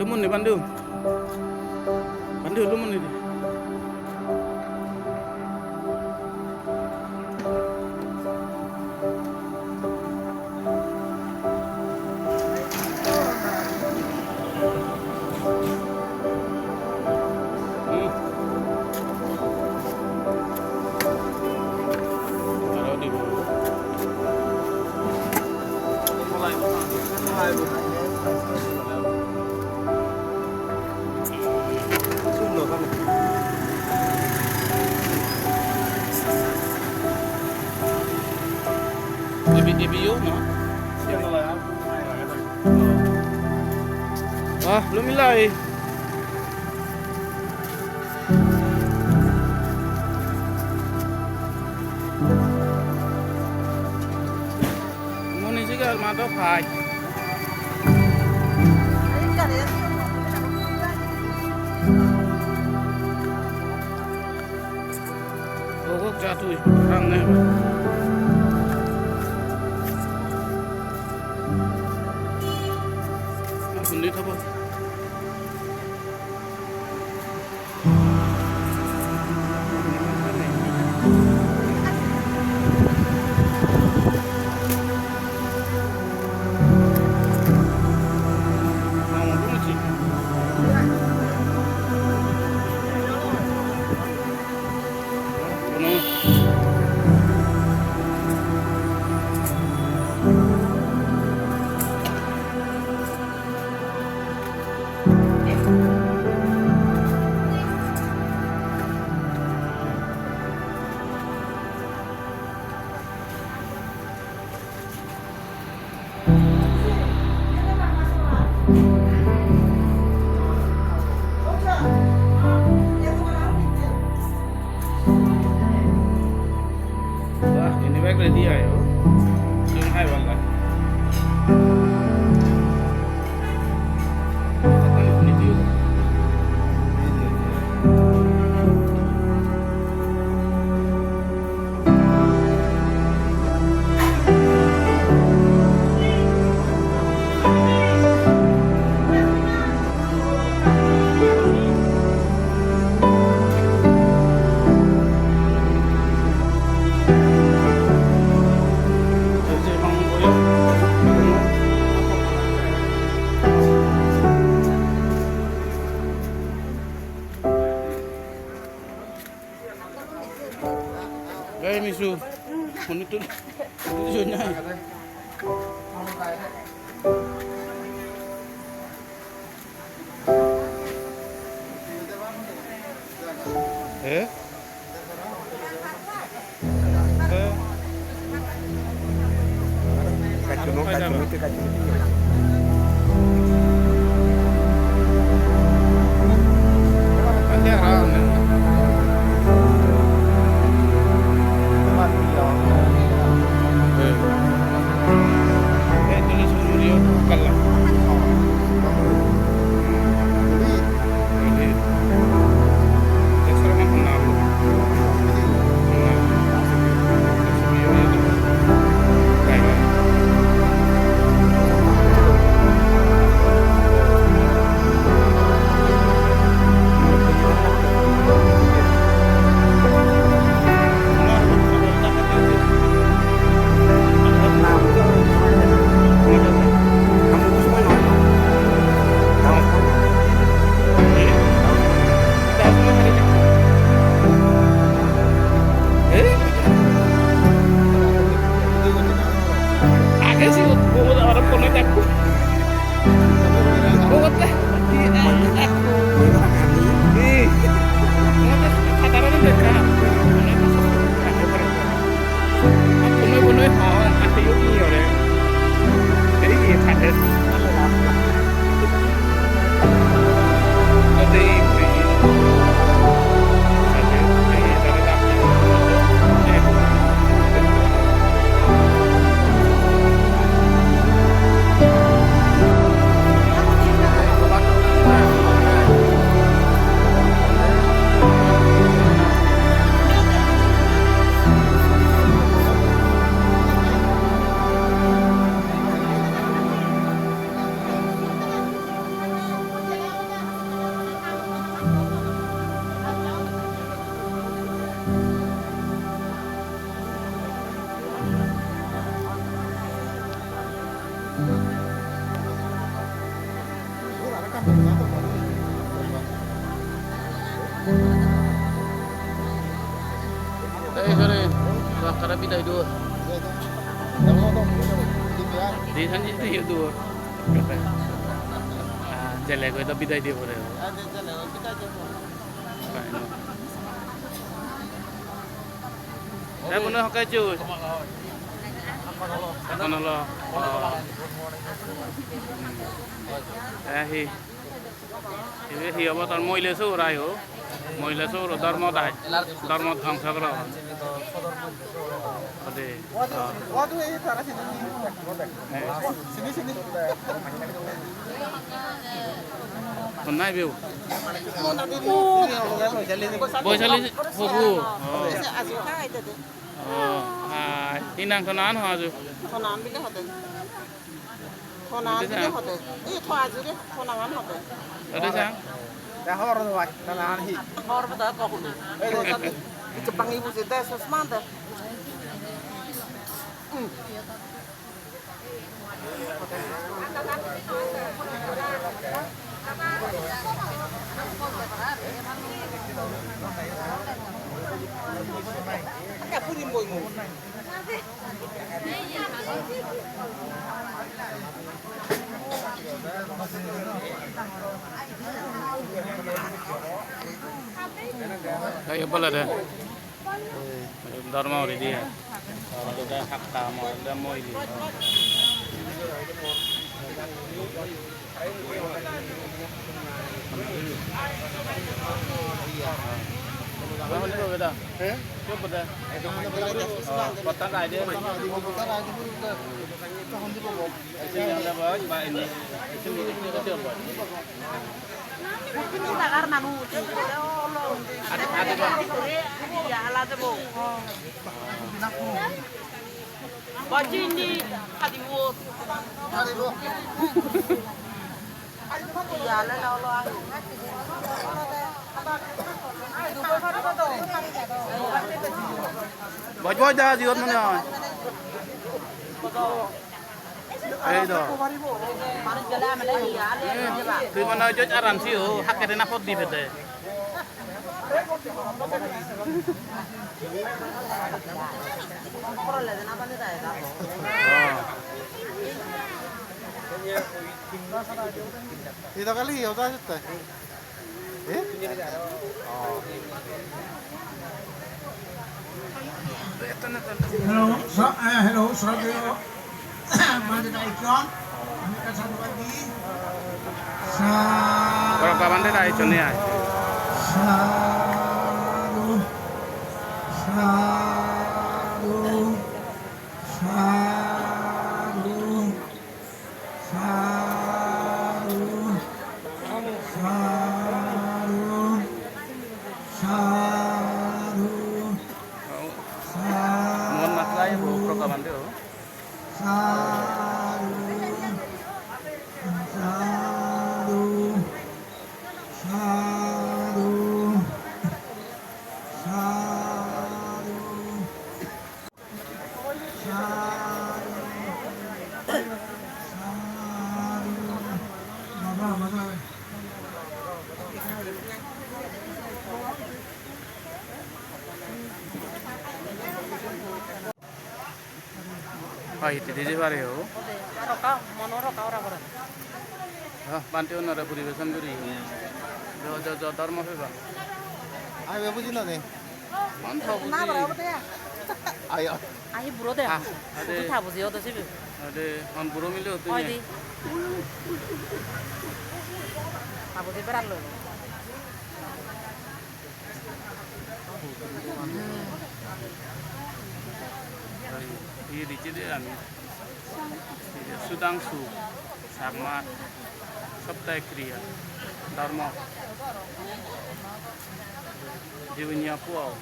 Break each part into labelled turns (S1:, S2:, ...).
S1: lumun nih Bandu lumun nih. DBU no? Wah, belum nilai. Mau nih juga mantap hai. Oh, jatuh, ramai. Sundit apa? Ready ayo, jeng hai wala. Gaya misu, itu tujuannya. ada bidai dua. Di sana itu dua. Jalan kau itu bidai dia boleh. Saya pernah pakai cuy. Apa nolo? Hi apa tar moile so rai ho. Moile so ro dharma angsa karo. Ade.
S2: Waduh ini taruh sini. Sini.
S1: Konai beu. Boy sali fogu. Oh, inang konan ho aju.
S2: Konan bile hote. Ini tuh aja deh, konangan hote.
S1: Ada sang?
S2: Ya horor tuh, konangan hi. Horor betul kok. Jepang ibu sih teh susman teh. Kayak purin boy mu.
S1: Kayak apa ada? Dharma ori dia. Kalau ada hak tamu, ada mau ini. Apa ni tu beda? Cuba beda. Kotak aja. Yang ada bawa cuma ini. Ini kecil buat.
S2: Ini tak karena nu. Ada ya ala tu bu. Baca ini hadiwo. Ya ala la.
S1: Bawa dah jiot mana? Đó. Thì mà nói cho aran siu, hak cái na pot di bete.
S2: Itu kali ya udah itu.
S3: Hello, Surabaya. Mandai Icon, kita satu lagi.
S1: Berapa mandai dah Icon ni? Mohon maaf lah ya bu, berapa mandai? Ah, itu di mana ya?
S2: Monorokau orang orang.
S1: Ah, bantu orang puribesan duri. Jauh dharma apa?
S2: Ayo apa sih nanti?
S1: Mantap.
S2: Nah berapa tuh ya? Ayo. Ayo buru deh.
S1: Ada.
S2: Itu tahu sih itu sih.
S1: Ada, on buru milu tu.
S2: Oh di. Apa sih berat loh?
S1: Iya di sini kan. Sudangsu, Sarmat, Sabtai Kriya, Dharma, Jiwanya Puau.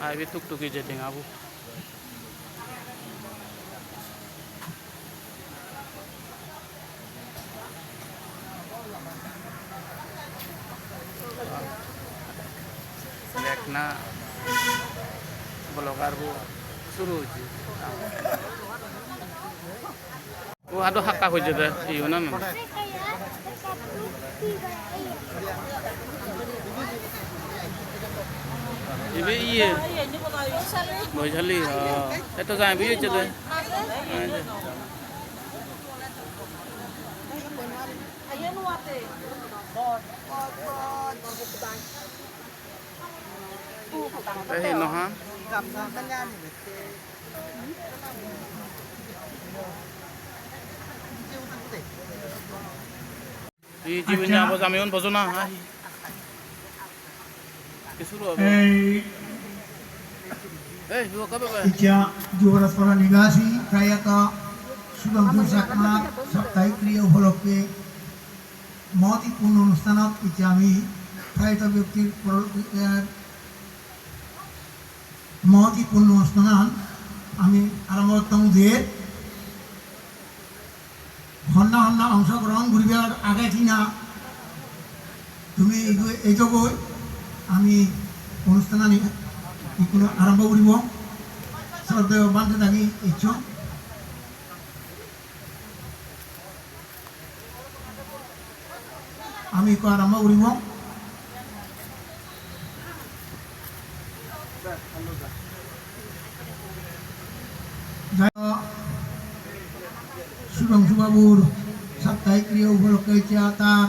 S1: Ayo tuk jadi ngabu. Lekna Bolokar bu suruh je. Oh ada hak aku je iyo na. Ibe iya. Bojali. Itu jangan biar cete. Nó ha.
S2: Cầm cái nhang
S1: Di jiwanya apa samion bosona. Kisuru apa? Dua kabe ba?
S3: ইচ্ছা যুবরাজপাড়া নিবাসী প্রয়াত সুগন্ধ চাকমা সাপ্তাহিক ক্রিয়া উপলক্ষে মহতিপূর্ণ অনুষ্ঠানত ইচ্ছা আমি প্রয়াত ব্যক্তির মহতিপূর্ণ অনুষ্ঠান আমি আরম্ভ করতাম যে হন্না হন্না অংশগ্রহণ করিবার আগে কিনা তুমি এইটুকুই আমি অনুষ্ঠান কোনো আরম্ভ করিব শ্রদ্ধেয় বান্ধে থাকি ইচ্ছ আমি আরম্ভ করিব সুরংশুবাবুর সাপ্তাহিক ক্রিয়া উপলক্ষে তার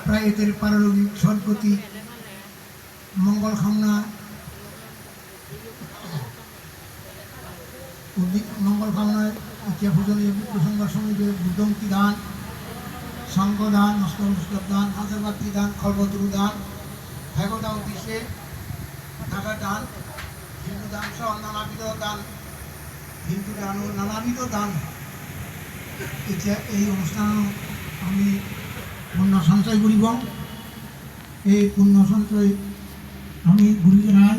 S3: প্রায় এদের পারলৌকিক সদ্গতি মঙ্গল কামনা মঙ্গল কামনায় ইচ্ছা পূজনীয় প্রসঙ্গ সঙ্গে বুদ্ধমুক্তি দান সংঘ দান নষ্টমস্তক দান আশীর্বাদী দান কল্পতরু দান ভেগতা উদ্দেশ্যে টাকা দান হিন্দু দান সহ নানাবিধ দান হিন্দু দান ও নানাবিধ দান ইচ্ছা এই অনুষ্ঠান আমি পুণ্য সঞ্চয় করিব এই পুণ্য সঞ্চয় আমি গুরুজনায়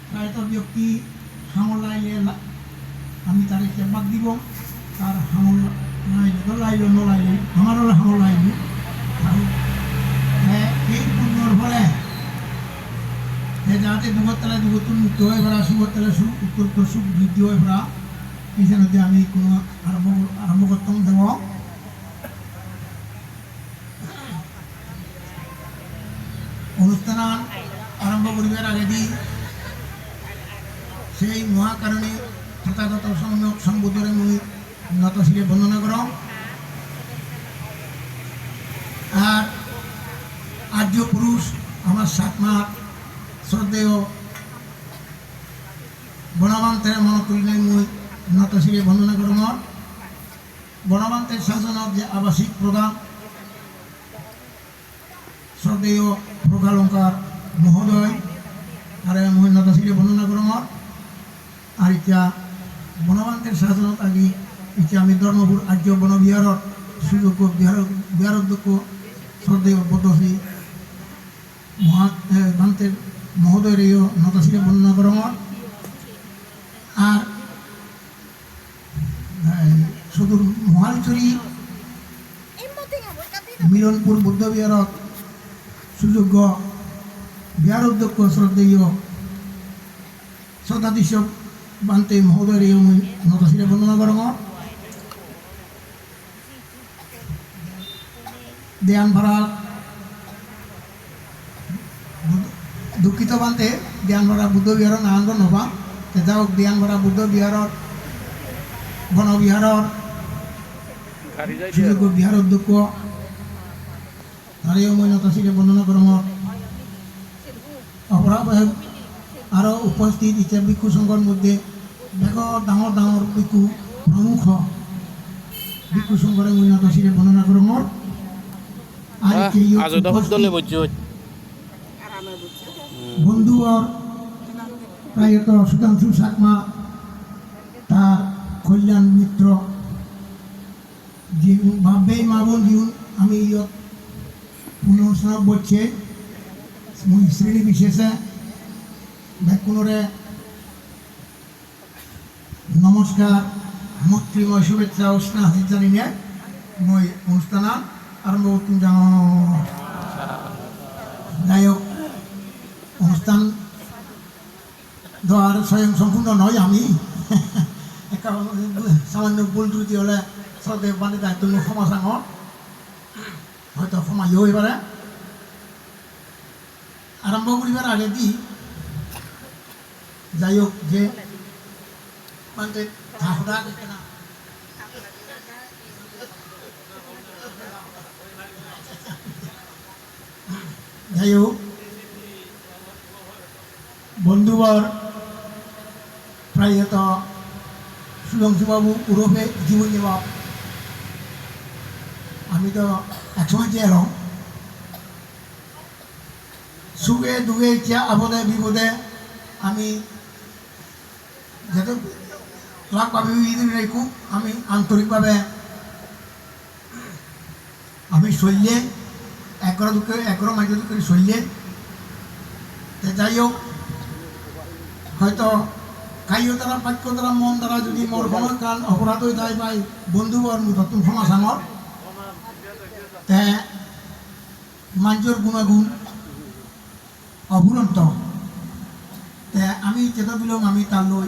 S3: প্রায়ত ব্যক্তি হামল লাইলে আমি তার চেম্বার দিব তার হামল লাইলে লাইলে নলাইলে আমারও হামল লাইলে এই পুণ্যর ফলে যাতে দুবতলা দুবতুন মুক্ত হয়ে পড়া সুবতলা সুখ উত্তর সুখ বৃদ্ধি হয়ে পড়া এই জন্য আমি কোনো আরম্ভ করতাম দেব অনুষ্ঠান আরম্ভ করিবার আগে দিই সেই মহাকারণে যথাযথ সম্যক সম্বোধনে মুই নতশিরে বর্ণনা কর আর আর্য পুরুষ আমার সাতমা শ্রদ্ধেয় বনবান্তের মন করিলে মুই নতশিরে বর্ণনা কর বনবান্তের শাসনের যে আবাসিক প্রধান শ্রদ্ধেয় প্রকালঙ্কার মহোদয় আর মুই নতশিরে বর্ণনা কর আর ইচ্ছা বনবান্তের শাসনত আগে ইচ্ছা আমি ধর্মপুর আর্য বনবিহারত সুযোগ্য বিহারোধ্যক্ষ শ্রদ্ধেয় পদ্মশ্রী বান্তের মহোদয়ের এই নতশিরে বর্ণনা কর আর সুদূর মহালচুরি মিলনপুর বুদ্ধবিহারত সুযোগ্য বিহারোধ্যক্ষ শ্রদ্ধেয় শতাধীশ বান্তে মহোদয়ের এই নতশিরে বর্ণনা কর দেয়ান ভাড়া দুঃখিত বান্তে দেয়ান ভাড়া বুদ্ধ বিহার নারায়ণ নভা যাওক দেয়ান ভাড়া বুদ্ধ বিহারত বনবিহারত সুযোগ্য বিহার অধ্যক্ষ তার এই নতশিরে বর্ণনা কর অপরাধ আরও উপস্থিত ইচ্ছা ভিক্ষু সংঘর মধ্যে দেখো ডাঙর ডাঙর ভিক্ষু প্রমুখ ভিক্ষু সংঘরে নতশিরে বর্ণনা কর বন্ধু আর প্রায়ত সুধাংশু চাকমা তার কল্যাণ মিত্র ভাবে মা বোন জীবন আমি পুনঃস্নাব বলছে শ্রেণী বিশেষে ব্যাকুণরে নমস্কার মৈত্রীময় শুভেচ্ছা ও স্নেহ জানিয়ে মই অনুষ্ঠান আরম্ভ করতুম জানো যাই হোক অনুষ্ঠান দেওয়ার স্বয়ং সম্পূর্ণ নয় আমি সামান্য ভুল ত্রুটি হলে শ্রদ্ধেয় বাণী দায়িত্ব ক্ষমা চাঙর হয়তো ক্ষমা হয়ে পারে আরম্ভ করিবার আগে দি যাই হোক যে মানে ধাহদা না যাই হোক বন্ধুবর প্রায়ত সুধাংশুবাবু ওরফে জীবনী বাপ আমি তো একসময় যে এলাম সুখে দুঃখে ইচ্ছা আপদে বিপদে আমি যাতে লাখভাবে রেখু আমি আন্তরিকভাবে আমি শৈলে একগ্র দুঃখে একগ্র মাঝে দুঃখে শৈলে যাই হোক হয়তো কাইও দ্বারা বাক্য দ্বারা মন দ্বারা যদি মোর কোনো কান অপরাধ হয়ে যায় পাই বন্ধুবর নতুন সমাজ আমার তে মানুষের গুণাগুণ অভুরন্ত তে আমি যেটা দিলাম আমি তার লই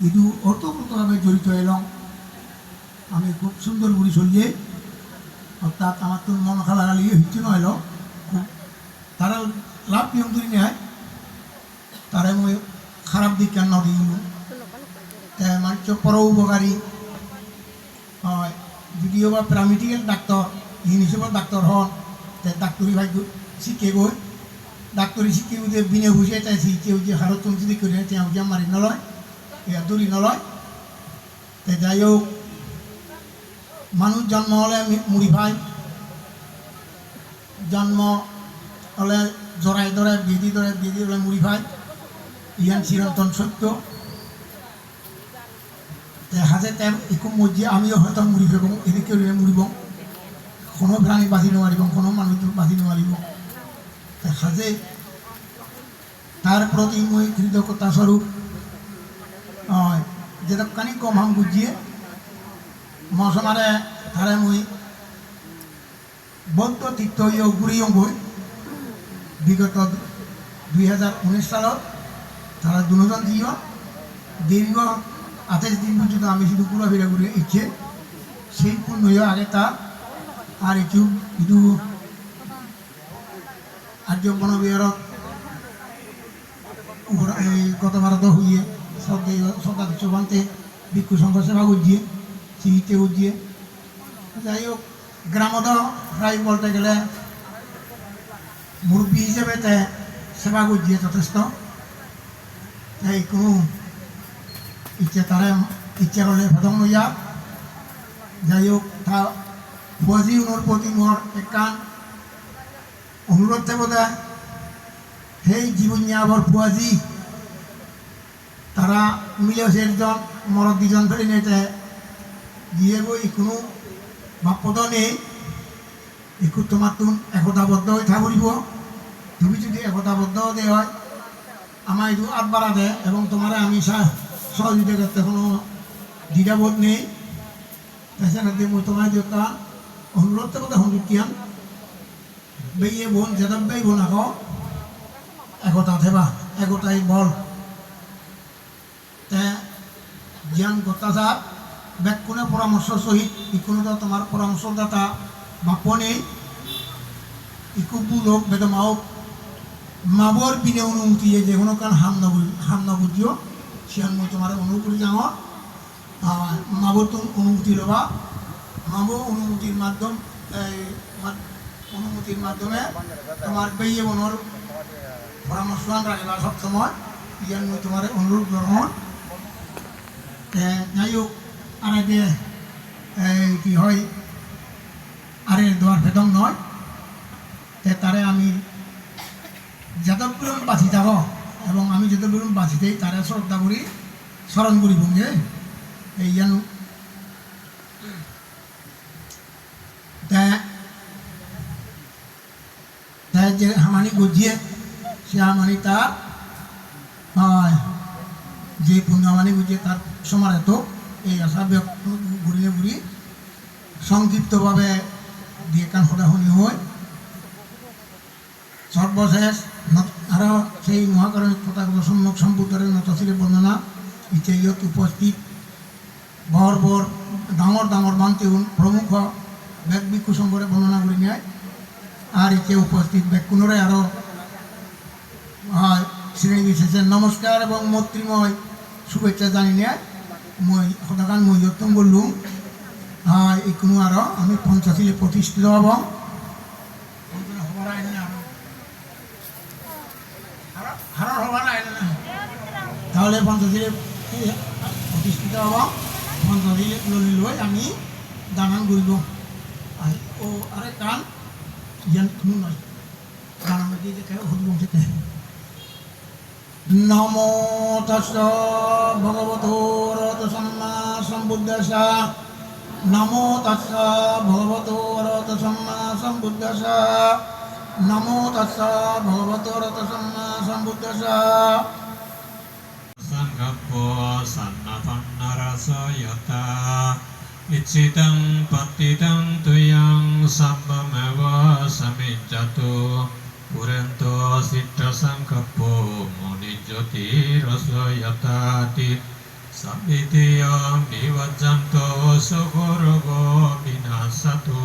S3: ইদু অর্থপ্রতভাবে জড়িত এলাম আমি খুব সুন্দর করে চলিয়ে অর্থাৎ আমার তো মন খালাগালি হচ্ছে নইল খুব তারা লাভ নিয়ম ধরে নেয় তারে মই খারাপ দিক কেন দিই মানুষ পরোপকারী হয় যদিও বা প্রাইমেডিক্যাল ডাক্তার এই হিসেবে ডাক্তার হন ডাক্তারি ভাগ্য শিখে গই ডাক্তারি শিখে যে বিনে বুঝে তাই শিখে যে হারত যদি করে যে মারি নলয় দূরি নলয় যাই হোক মানুষ জন্ম হলে মুড়ি ভাই জন্ম হলে জড়াই ধরে বেদি হলে মুড়ি ভাই ইয়ান চিরন্তন সত্য হাজে তেম একো মজি আমিও হয়তো মুড়ি ফেকম এদিকে মুড়িব কোনো প্রাণী বাঁচি নোৱাৰিব কোনো মানুষ বাঁচি নোৱাৰিব হাজে তার প্রতি মই কৃতজ্ঞতা স্বরূপ যেটা কানি কম হাম বুঝিয়ে মৌসুমারে তারে মই বৌদ্ধ তীর্থ ঘুরি গই বিগত 2019 সালত তারা দুজন দিও দীর্ঘ 28 দিন পর্যন্ত আমি শুধু ঘোরাফেরা করে ইচ্ছে সেই পূর্ণ আগে তা আর একটু ইদু আর্য বনবিহারত গত ভারত হইয়ে সদা চৌবান্তে ভিক্ষু সংঘ সেবা করছিয়ে সিঁড়িতে উঠিয়ে যাই হোক গ্রামত প্রায় বলতে গেলে মুরব্বী হিসেবে সেবা করছিয়ে যথেষ্ট তাই কোনো ইচ্ছে তারা ইচ্ছা করলে প্রথম লইয়া যাই হোক তা ফুয়াজি উনোর প্রতি মোর একান অনুরোধ থাকবে সেই জীবনিয়া আবার ফুয়াজি তারা মিলে একজন মরদ দুজন ফেলে নিতে গিয়ে গই কোনো বাপদ নেই একটু তোমার তুমি একতাবদ্ধ হয়ে থাকব তুমি যদি একতাবদ্ধ দেয় হয় আমার একটু আট বাড়া দেয় এবং তোমার আমি সহযোগিতা করতে কোনো দ্বিধাবোধ নেই তাছাড়া মই তোমার দেউতা অনুরোধ কথা সংযুক্তিয়ান বেয়ে বোন যেটা বেই বোন আকৌ একতা থেবা একতাই বল জ্ঞান গতাচার ব্যাকুণে পরামর্শ সহিত ইকুনো তোমার পরামর্শদাতা বাপনে ইকুবু লোক বেদমাও মাবর বিনে অনুমতি যে কোনো কারণ হাম নবুঝিও সিয়ান মই তোমার অনুরোধ করে যাও মাবর তুমি অনুমতি লবা মাবো অনুমতির মাধ্যমে তোমার বেয়ে বনর পরামর্শ রাখবা সবসময় ইয়ান মই তোমার অনুরোধ গ্রহণ যাই হোক আর যে কি হয় আরে দোয়ার ভেদম নয় তারে আমি যতক্ষণ বাঁচি থাক এবং আমি যতক্ষণ বাঁচি থাকি তারে শ্রদ্ধা করি স্মরণ করি বুঝে এই যেন যে হামানি গজিয়ে সে হামানি তার যে পুণ্যমানি গজিয়ে তার সমানিত এই আশা ঘুরিয়ে ঘুরি সংক্ষিপ্তভাবে দিয়ে কান সদাশনি হয় সর্বশেষ আরও সেই মহাকারণ তথাগত সম্যক সম্পুতরের নতশিলে বর্ণনা ইচ্ছে ইয়ত উপস্থিত বর ডাঙর ডাঙর বান্তিউন প্রমুখ ভিক্ষু সম্পর্কে বর্ণনা করে নেয় আর ইচ্ছে উপস্থিত ব্যক্তিরে আরও শ্রেণী বিশেষের নমস্কার এবং মৈত্রীময় শুভেচ্ছা জানিয়ে মই সদাকান মই যত্ন বললুম এই কোনো আরও আমি পঞ্চাশিলে প্রতিষ্ঠিত হব হারার হবার তাহলে পঞ্চাশিলে প্রতিষ্ঠিত হব পঞ্চাশিলে লৈ আমি দানান ঘুরব ও আরেক গান ইয়ান কোনো নয় গান দিয়ে দেখে হরিবং থেকে নমো তাস্সা ভগবতো অরহতো সম্মা সম্বুদ্ধাস্সা নমো তাস্সা ভগবতো অরহতো সম্মা সম্বুদ্ধাস্সা নমো তাস্সা ভগবতো অরহতো সম্মা সম্বুদ্ধাস্সা
S4: Sangappo sannapanarasayata Ichitang patitang tuyang sammameva samijjatu Purento siddha sangappo munijjoti rasayatati Sabbitiyam vivajjanto sukhurugo vinasatu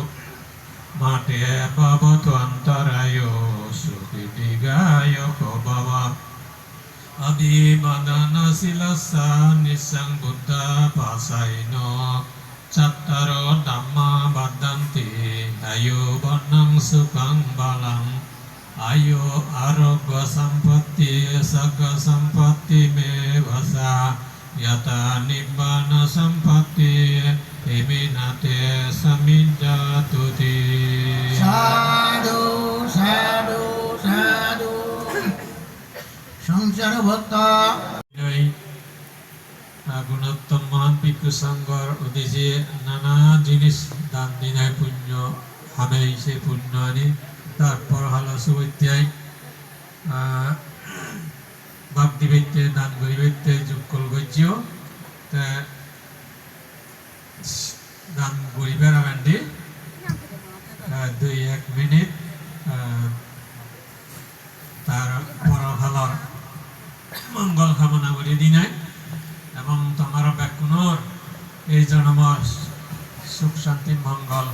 S4: Mate bhavatu antarayo sukhitigayo kobhava Abhimadana silasa nisang buddha pasaino Cattaro dhamma badanti ayo banang sukang balang Ayo arogya sampatti sagga sampatti me vasa Yata nibbana sampatti eminate samijjatuti
S3: সাধু সাধু সাধু সংসার ভক্তা
S4: গুণোত্তম মহান ভিক্ষু সংঘর উদ্দেশ্যে নানা জিনিস দান দিনায় পুণ্য হবে সেই পুণ্য আনি তারপর হলো সুবিদ্যায় ভক্তি ভিত্তে দান গরিবেত্তে যুগল গজ্জিও দান গরিবের আবেন্ডি 2-1 মিনিট তার পরফালর মঙ্গল কামনা করে দিনাই এবং তোমার ব্যাকুণর এই জন্মর সুখ শান্তি মঙ্গল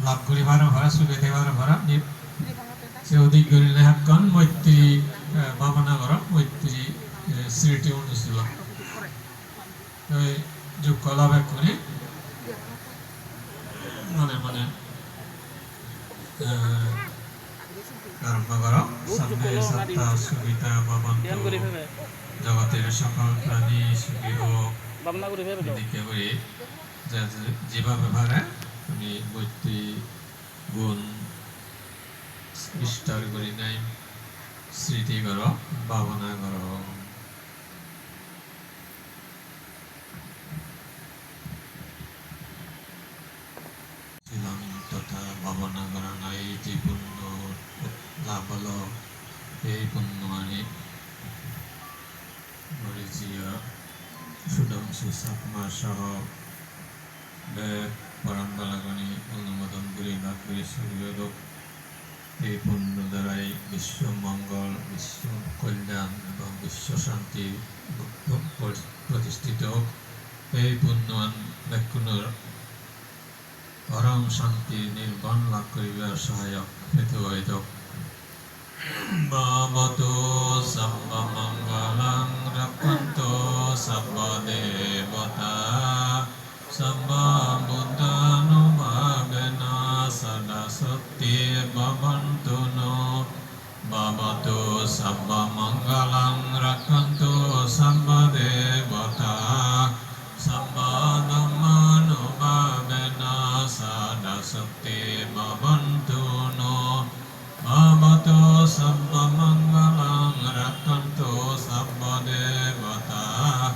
S4: লাভ করিবার ভরা সুখে দেবার ভরা সে অধিক করিলে হাতগণ মৈত্রী ভাবনা কর মৈত্রী স্মৃতি অনুশীল যোগ কলা ব্যাকুণে মনে মনে আরম্ভ করো সামনে সত্তা সুবিধা ভবন্তু জগতের সকল প্রাণী সুখী হোক এদিকে করি যেভাবে পারে তুমি মৈত্রী গুণ বিস্তার করি নাই স্মৃতি করো ভাবনা করো তথা ভাবনা করা নাই যে পুণ্য লাভ হলো এই পুণ্য আনি মরিচিয়া সুধাংশু সাকমা সহ বেদ পরম্পরাগণী অনুমোদন করে লাভ করে সূর্যোদক এই পুণ্য দ্বারাই বিশ্ব মঙ্গল বিশ্ব কল্যাণ এবং বিশ্ব শান্তি প্রতিষ্ঠিত হোক এই পুণ্যবান ব্যক্তির পরম শান্তি নির্বাণ লাভ করিবার সহায়ক হেতু হইতক Bhavato sabba mangalang rakkanto sabba devata sabba buddhanubhavena sada sati bhavantu no Bhavato sabba mangalang rakkanto sabba devata sabba dhammanubhavena sada sati bhavantu no Bhavato sabba mangalang rakkanto sabba devata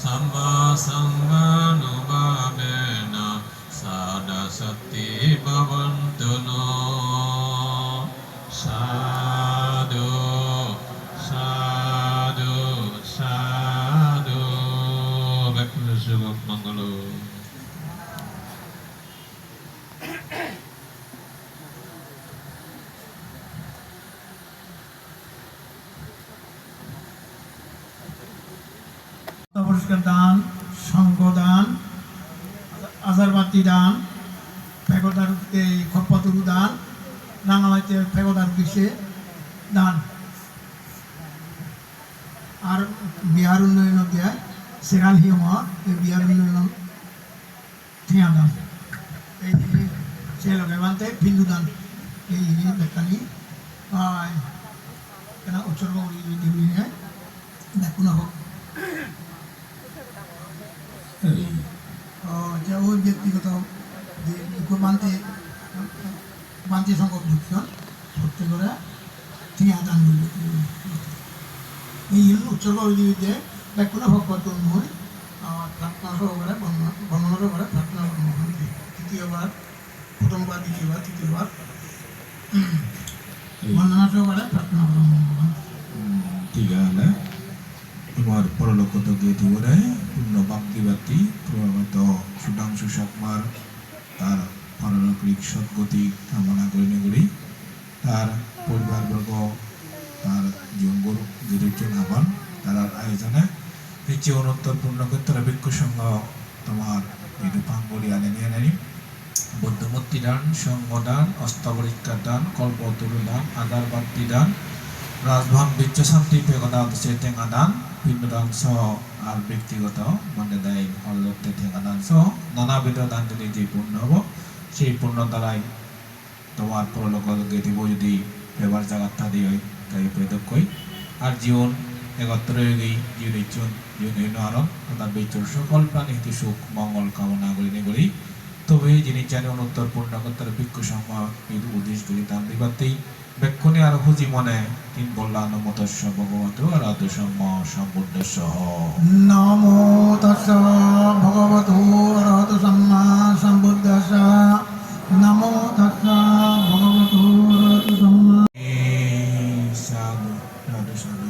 S4: sabba sanghanubhavena sada sati bhavantu no Sadhu sadhu sadhu Bhakti Subhak Mangalo
S3: পুরস্কার দান সঙ্গ দান আজারবাতি দান ফেগোদারুতে খপ্পাতুরু দান রাঙামাইতে ফেগোদার দিছে দান Segan hiyo biar minum tiada. Ini saya lagi bantai pindudan. Ini bekani. Kena ucur kau ini ni ya. Dah kuna ho. Jauh dia kita di ikut bantai sangkut dukkan. Seperti mana? Tiada dulu. Ini ucur kau ini dia. Bekuna ভগবত মই প্রার্থনা সহকারে বর্ণনা সহকারে প্রার্থনা করলাম তৃতীয়বার প্রথমবার দ্বিতীয়বার তৃতীয়বার বর্ণনা সহকারে প্রার্থনা করলাম ভগবান
S5: Tiga Imar Paralokoto Getiware Puno Bhakti Bhakti Puravato Sudang Susakmar Tar Paralokrik Sotgoti Kamana Guri Neguri Tar Purbar Bergo Tar Junggur Girucun Aban Tarar Ayazana Nichi Onottor Purnakottara Bhikkhu Sangha তোমার এই পাঙ্গলি আনেনিয়া নানি বুদ্ধমূর্তি দান সঙ্গ দান অষ্টাবরিক্কা দান কল্পতরু দান আগারবাতি দান রাজভান বিচ্ছ শান্তি পেগদান সেটেঙ্গা দান পিণ্ডদান সহ আর ব্যক্তিগত মানে দেয় হলতে ঠেঙ্গা দান সহ নানাবিধ দান যদি যে পূর্ণ হব সেই পূর্ণ দ্বারাই তোমার পরলোক গেতিব যদি ব্যবহার জাগাত দিয়ে তাই প্রেদকই আর জীবন একত্র জীবন ইচ্ছুন জীবন আরণ তথা বেচর সকল প্রাণী হিতে সুখ মঙ্গল কামনা করি নেগরি তবে যিনি জানে অনুত্তর পূর্ণকত্তর ভিক্ষু সংঘ এই উদ্দেশ্যগুলি তান দিবাতেই বেক্ষণে আর হুজি মনে তিন বললান মতস্য ভগবত আরাধ সম্ম সম্বুদ্ধস্য
S3: নমো তস্য ভগবতো অরহতো সম্মা সম্বুদ্ধস্য নমো তস্য ভগবতো অরহতো সম্মা
S5: সাধু সাধু সাধু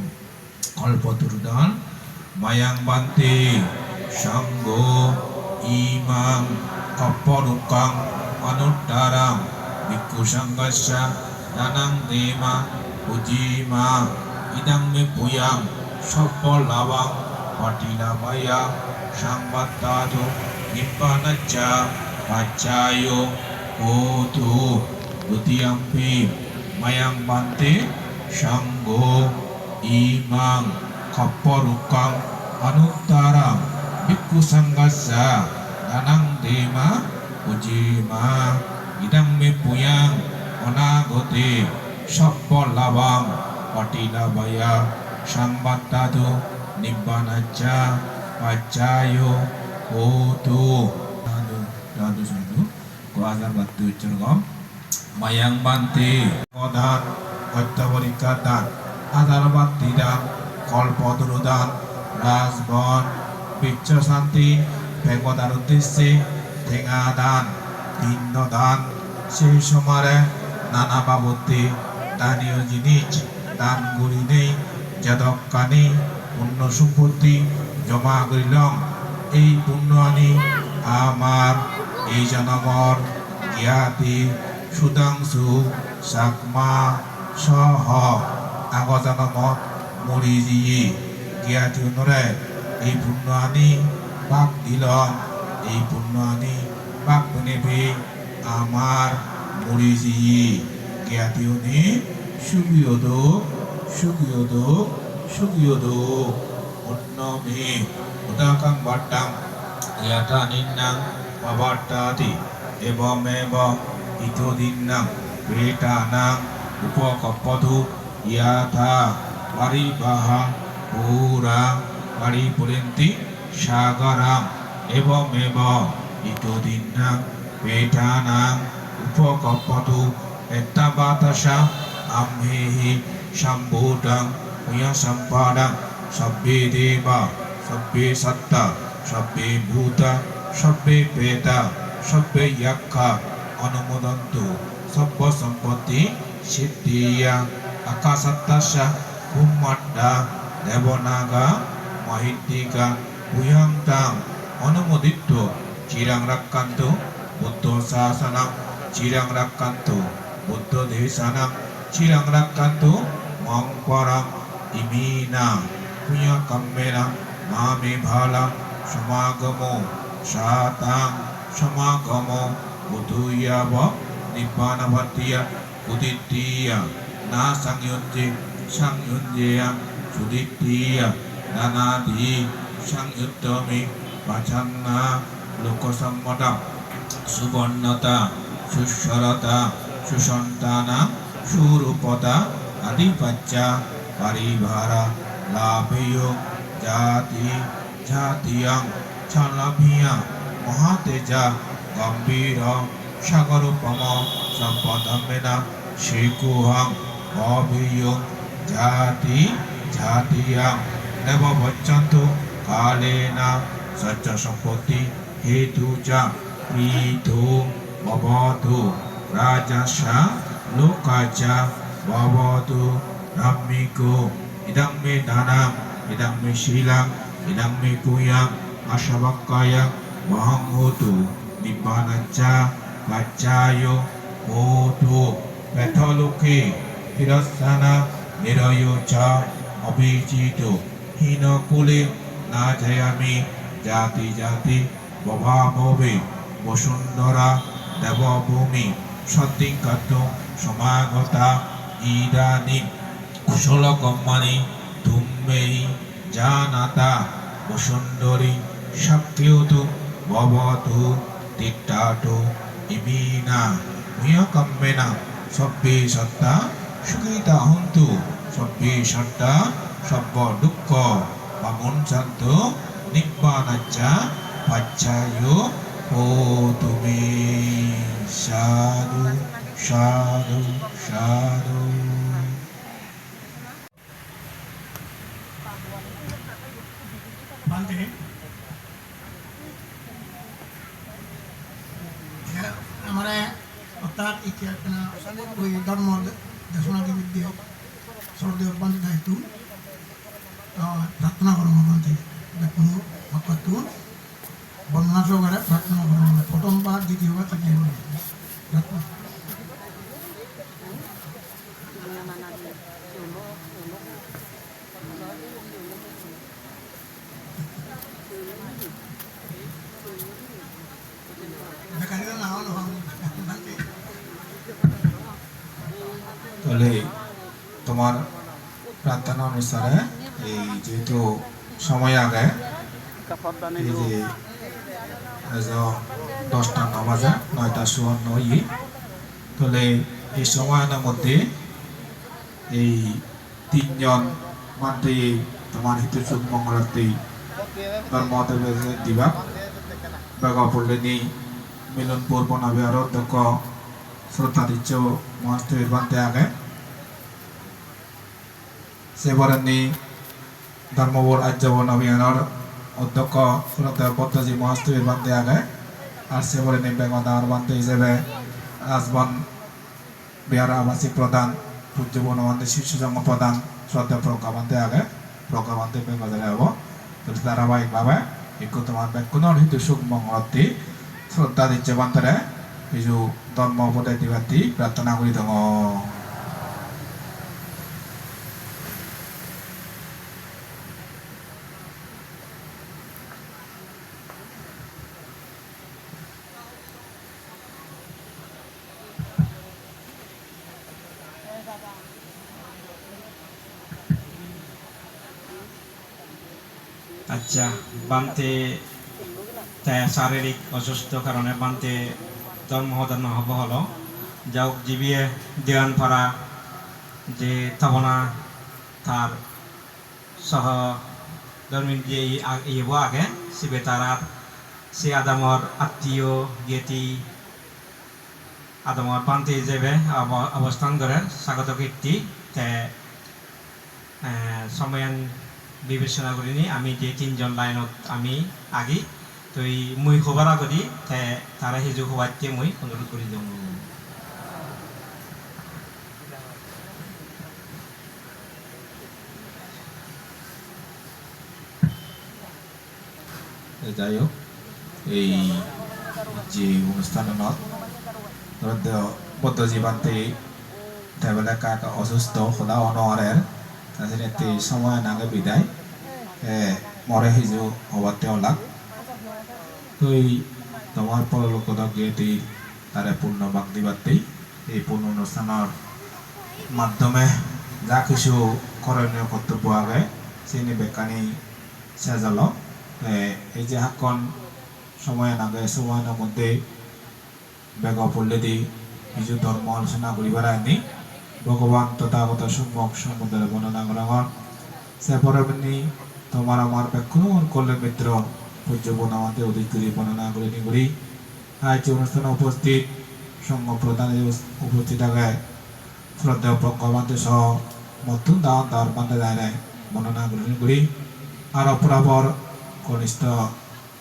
S5: কল্পতরুদান মায়াং বান্তে সঙ্গ ইমাং কপরুকাং অনুত্তরাং ভিক্ষু সংঘস্য দানাং দেমা উজিমা ইদং মে পুয়াং সফলাবাং পাটিলাবায়া সংবাত্তাদু নিব্বানাচ্চ পাচ্চায়ো ওতু দ্বিতীয়াম্পি মায়াং বান্তে সঙ্গ ইমাং কপরুকাং অনুত্তরাং ভিক্ষু সংঘস্য দানাং দেমা উজিমা ইদং মে পুয়াং অনাগতে সফলাবাং পাটিলাবায়া সংবাত্তাদু নিব্বানাচ্চ পাচ্চায়ো ওতু সাধু সাধু সাধু কোয়াজার বাত্তু উচ্চারণ মায়াং বান্তে দান অত্যবরিকা দান আধারবাত্তি দান কল্পতরু দান রাজবন বিচ্ছ শান্তি ভেগদার উদ্দেশ্যে ঠেঙা দান ভিন্ন দান সেই সময়ে নানা বাবদে দানীয় জিনিস দান করি নেই যাদবকানি পুণ্য সম্পত্তি জমা করিলাম এই পুণ্য আনি আমার এই জনমর জ্ঞাতি সুধাংশু চাকমা সহ আগজনমত মৰি যিয়ে জ্ঞাতি অনুৰে এই পুণ্য আনি বাক দিলন এই পুণ্য আনি বাক বনেবে আমার মৰি যিয়ে জ্ঞাতি উনি সুগিয়দ অন্নমে উদাকাং বাট্টাং জ্ঞাতা নিন্নাং পাবাট্টাতি এবমেব ইতোদিন্নাং প্রেটানাং উপকপ্পধু ইয়াথা পারিবাহা পুরাং পারিপুরেন্তি সাগরাং এবমেব ইতোদিন্নাং প্রেটানাং উপকপ্পধু এত্তাবাতাসা আম্মেহি সম্ভূতাং পুয়া সম্পাদাং সব্বে দেবা সব্বে সত্তা সব্বে ভূতা সব্বে প্রেতা সব্বে ইয়াক্ষা অনুমোদন্তু সব্য সম্পত্তি সিদ্ধিয়া আকাশাত্তাসা কুম্মাড্ডা দেবনাগা মহিদ্দিকা ভূয়ান্তাং অনুমোদিত চিরাং রাক্কান্ত বুদ্ধ শাসনাং চিরাং রাক্কান্ত বুদ্ধ দেশানাং চিরাং রাক্কান্ত মং পরাং ইমিনা পুয়া কাম্মেনা মামে ভালা সমাগমো সাতাং সমাগমো বুধুয়াব নিব্বানভাতিয়া উদিত্তিয়া না সংযুঞ্জে সংযুঞ্জেয়া সুদিত্তিয়া নানাদি সংযুক্তমি বাচান্না লোকসম্মতা সুবর্ণতা সুস্বরতা সুসন্তানা সুরূপতা আদিপাচ্চা পারিভারা লাভেয় জাতি জাতীয়ং ছলভিয়া মহাতেজা গম্ভীর সাগরোপম সম্পদমেনা শিকুহং অভিয় জাতি জাতীয়ং দেববচ্চন্তু কালেনা সচ্চ সম্পত্তি হেতু চা প্রীতো ভবতু রাজসা লোকাচা ভবতু রাম্মিকো ইদং মে দানাং ইদং মে শীলাং ইদং মে পুয়াং আশাবাক্কায়াং মহং হোতু নিব্বানাচ্চা বাচ্চায়ো হোতু ব্যথলোকে তিরস্থানা নিরয় চা অভিজিত হীনকুলে না জয়ামি জাতি জাতি বভাববে বসুন্ধরা দেবভূমি সদ্দিকাত সমাগতা ইদানি কুশল কম্মানি ধুম্মেই জানাতা বসুন্ধরী সাক্ষিয়তু ভবতু তিট্টাটু ইমিনা মিয়কম্মেনা সব্বে সত্তা সুখিতা হন্তু সব্বে সত্তা সব্য দুঃখ পামুঞ্চান্ত নিব্বানাচ্চা পাচ্চায়ো হোতু মে সাধু সাধু সাধু।
S3: Bante, हमारे अर्थात इतिहास कोई धर्म दर्शनादि विद्या सर्वदेव बंद दायित्व प्रार्थना करो बंते देखो भक्तु वर्णना सहकारे प्रार्थना करो प्रथम बार द्वितीय बार तृतीय बार प्रार्थना
S5: তাহলে তোমার প্রার্থনা অনুসারে এই যেহেতু সময় আগে এই যে 10টা 9 বাজে 9টা 54 তাহলে এই সময়ের মধ্যে এই তিনজন মানতে তোমার হিতসুখ মঙ্গলাতে ধর্মদেব দিবা বেগপল্লী মিলনপুর বনবিহার অধ্যক্ষ শ্রদ্ধাদিচ্য মহাস্তবীর বান্তে আগে সেবরণী ধর্মবোর আর্যবন অভিযানের অধ্যক্ষ শ্রদ্ধা পদ্মজী মহাস্তবীর বান্তে আগে আর সেবরণী বেগনার বান্তে হিসেবে রাজবন বিহার আবাসিক প্রধান পূজ্য বনবান্ধে শীর্ষজঙ্গ প্রধান শ্রদ্ধা প্রজ্ঞা বান্তে আগে প্রজ্ঞা বান্তে বেগজারে হব ধারাবাহিকভাবে একটু তোমার ব্যাকুণর হিতু সুখ মঙ্গলতি শ্রদ্ধা দিচ্ছে বান্তরে কিছু ধর্ম উপদেশ দিবাতি প্রার্থনা করি দङ
S6: আচ্ছা বান্তে শারীরিক অসুস্থ কারণে বান্তে জন্মদান হব হলো যাওক জিবিয়ে দেওয়ান পারা যে থাবনা তার সহ ধর্মী যে ইব আগে শিবে তারা সে আদামর আত্মীয় জ্ঞাতি আদামর বান্তে হিসেবে অবস্থান করে স্বাগত কীর্তি সময়ান বিবেচনা করিনি আমি যে তিনজন লাইনত আমি আগি তো এই মই খবর আগদি তারা হিজু খবরকে মই অনুরোধ করে দেব
S5: যাই হোক এই যে অনুষ্ঠানত পদ্মজীবান্তে তেবেলা কাকা অসুস্থ সদা অনরের তাদের একটি সময় নাগে বিদায় মরে হিজু হবাতে অলাক তুই তোমার পরলোকত গিয়েটি তারে পূর্ণ বাগদি বাতি এই পূর্ণ অনুষ্ঠানের মাধ্যমে যা কিছু করণীয় কর্তব্য আগে চিনি বেকানি সেজাল এই যে হাক্কন সময় নাগে সময়ের মধ্যে বেগ পড়লে দি কিছু ধর্ম আলোচনা করিবার আনি ভগবান তথাগত সম্যক সম্বন্ধে বর্ণনা করা হন সে পরবর্তী তোমার আমার ব্যাকুণ করলে মিত্র পূজ্য বনামাতে অধিক করে বর্ণনা করে নিগুড়ি আজ অনুষ্ঠানে উপস্থিত সঙ্গ প্রধানে উপস্থিত থাকে শ্রদ্ধেয় ভগবানতে সহ মতুন দান তার বান্ধে দায় বর্ণনা করে নিগুড়ি আর অপরাপর কনিষ্ঠ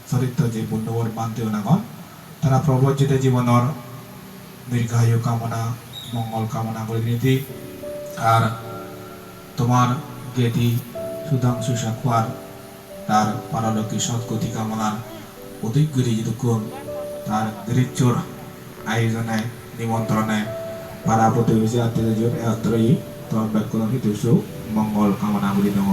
S5: চরিত্র যে বন্ধুবর বান্ধে নাগন তারা প্রবর্তিত জীবনের দীর্ঘায়ু কামনা মঙ্গল কামনা করে নীতি আর তোমার গেটি সুধাংশু সাকুয়ার তার পারলৌকিক সৎগতি কামনার অধিক গুলি যতক্ষণ তার দৃশ্যর আয়োজনে নিমন্ত্রণে পাড়া প্রতিবেশী আত্মীয় এত্রয়ী তোমার ব্যাকুল হিতুসু মঙ্গল কামনা করি দङ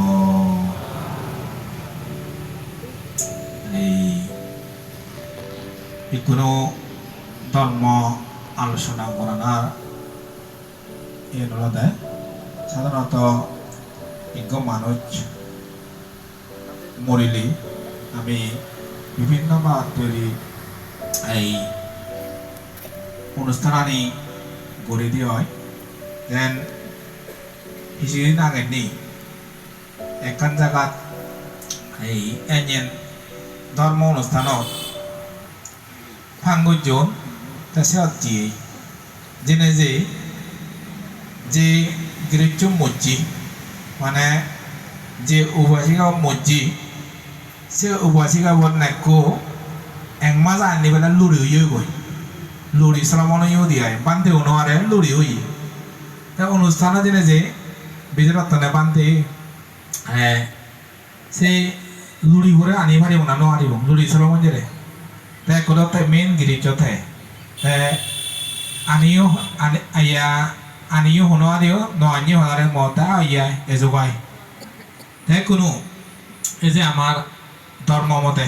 S5: এই কোনো ধর্ম আলোচনা করার এর হলদে সাধারণত বিজ্ঞ মানুষ মরিলি আমি বিভিন্ন বাদ তৈরি এই অনুষ্ঠান আনি গড়ে দিয়ে হয় দেন কিছুদিন আগে নি এখান জায়গাত এই এন ধর্ম অনুষ্ঠানত ফাঙ্গুজন তাছে জেনে যে গ্রেচ মসজিদ মানে যে উপাসিকা মসজিদ সে উপাসিকা বল নাকো এক মাস আনি বেলা লুড়ি হয়ে গই লুড়ি শ্রমণ দিয়ে বান্ধে উনারে লুড়ি হই তা অনুষ্ঠানে জেনে যে বিজরতনে বান্ধে সেই লুড়ি করে আনি পারিব না নোৱাৰিব লুড়ি শ্রমণ জেরে তাই কোথাও মেইন গিরিচতে আনিও হনোয়ারিও নয় হনারে মতা ইয়া এজোগাই তাই কোনো এই যে আমার ধর্ম মতে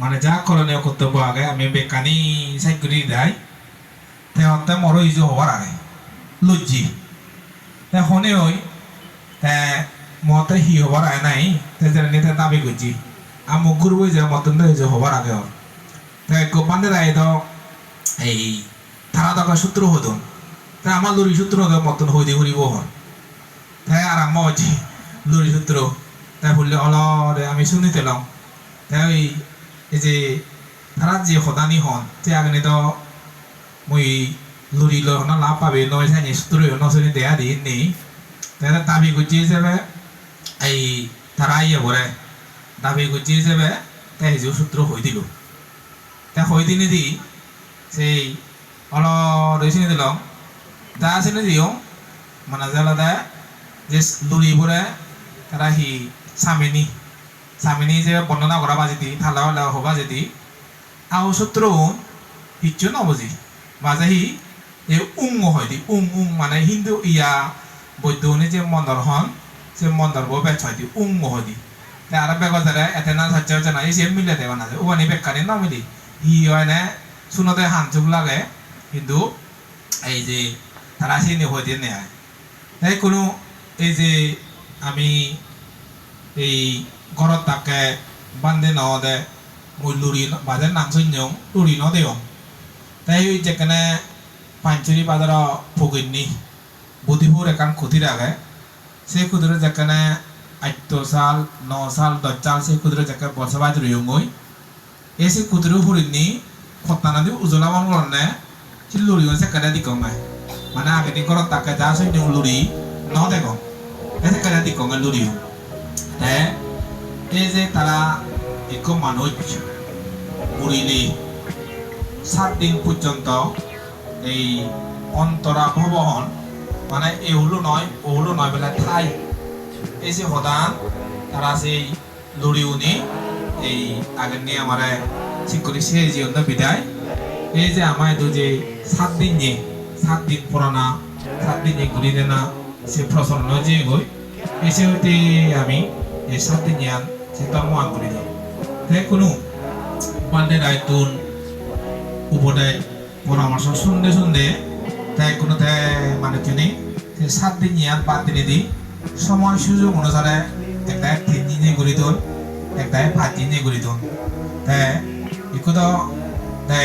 S5: মানে যা করণীয় কর্তব্য আগে আমি বেকানি সাইকুরি দেয় তাই অর্থে মরো ইজু হবার আগে লজ্জি তাই হনে হই মতে হি হবার আয় নাই তাই যেন দাবি করছি আমুক গুরু যে মতন ইজু হবার আগে ওর তাই গোপানে রায় তো এই তারা তখন সূত্র হতো তাই আমার লড়ি সূত্র মতন হইতে হরিব হর তাই আর আম্মা হচ্ছে লড়ি সূত্র তাই বললে অলরে আমি শুনিতে লম তাই এই যে তারা যে সদানি হন তে আগে তো মই লড়ি লড় লাভ পাবে নয় সাইনি সূত্র নশুনি দেয়া দিন নেই তাই দাবি করছি হিসেবে এই তারা ইয়ে করে দাবি করছি হিসেবে তাই যে সূত্র হয়ে দিল তা হই দিনে দি সেই অলরে চিনি দিলাম দা চিনি দিও মানে জেলা যে লুড়ি পরে তারা হি স্বামিনী যে বর্ণনা করা বাজে দি থালা হলা হবা যদি আও সূত্র হিচ্ছু নবজি বাজে হি এ হয় দি মানে হিন্দু ইয়া বৈদ্যনি যে মন্দর হন সে মন্দর বো বেচ হয় দি হয় দি আর বেগর দ্বারা এতে না সাহায্য হচ্ছে না এই সে মিলে দেওয়া না উবানি বেকানি না মিলি হি হয় না শুনোতে হানচুক লাগে কিন্তু এই যে তারা চিনি হয়ে দিয়ে নেয় তাই কোনো এই যে আমি এই ঘরত তাকে বান্ধে ন দে মই লুড়ি বাজার নাংসইন লুড়ি ন দেও তাই যেখানে পাঞ্চুরি বাজার ফকিরনি বুদ্ধিপুর একান ক্ষতির আগে সেই ক্ষুদ্র যেখানে 8 সাল 9 সাল 10 সাল সেই ক্ষুদ্র যেখানে বসবাস রইঙ্গই এসে ক্ষুদ্র ফুরিনি খত্তানা দি উজলা মানলনে সেই লুড়ি সেখানে দিকমায় মানে আগে দিন ঘরত তাকে যা সইন লুড়ি ন দেখো সেখানে দিকমে লুড়ি তাই এই যে তারা এক মানুষ মরিলে 7 দিন পর্যন্ত এই অন্তরা ভবন মানে এই হলো নয় বেলা ঠাই এই যে হদান তারা সেই লড়ি উনি এই আগের নিয়ে আমার শিক্ষরি সে জীবন বিদায় এই যে আমায় তো যে 7 দিন পুরানা 7 দিন ঘুরি দেনা সে প্রসন্ন যে গই এসে হইতে আমি এই 7 দিন ইয়ান সে ধর্ম আন করি দিই তাই কোনো পান্ডে রায়তুন উপদেয় পরামর্শ শুনতে তাই কোনো তাই মানে তিনি 7 দিন ইয়ান 5 দিনে দি সময় সুযোগ অনুসারে একটা 3 দিনে ঘুরি তোল একদাই ভাজি নিয়ে গুলি দন তে ইকুদো তে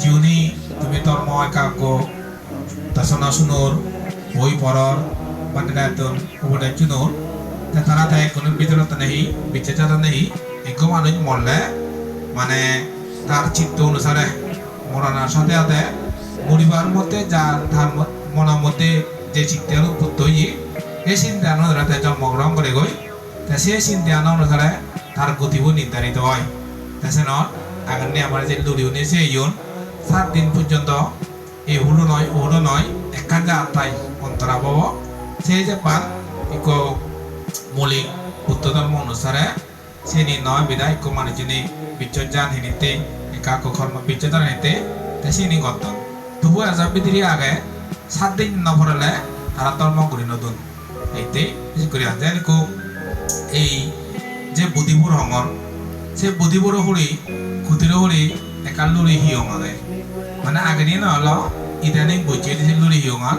S5: জিউনি তুমি ধর্ম একাকো তাসনা সুনোর বই পড়র বান্ডা দন ওবদা চুনোর তে তারা তে কোনো বিতরত নেই বিচেতা নেই এগো মানুষ মরলে মানে তার চিত্ত অনুসারে মরণার সাথে সাথে মরিবার মধ্যে যা তার মনের মধ্যে যে চিত্তের উৎপত্তি হয়ে এই চিন্তা অনুসারে জন্মগ্রহণ করে গই তা সেই চিন্তা অনুসারে তার গতিও নির্ধারিত হয় তাছাড়া নয় আগামী আমার যে লড়ি উনি সেই 7 দিন পর্যন্ত এই হুলো নয় একখান যা আত্মাই অন্তরা পাব সেই যে পান এক মৌলিক বুদ্ধ ধর্ম অনুসারে সেই নয় বিদায় এক মানুষজনী বিচ্ছজ্জান হিনিতে একাক কর্ম বিচ্ছদান হিতে সেই গতন তবু এসব ভিতরে আগে 7 দিন নপড়লে তারা ধর্ম করি নতুন এইতে করে আনতে এই যে বুদ্ধিপুর হঙর সে বুদ্ধিপুর হরি খুতির হরি একাল লুড়ি হিয়ং আগে মানে আগে দিন হলো ইদানিং বইছে দিছে লুড়ি হিয়ঙান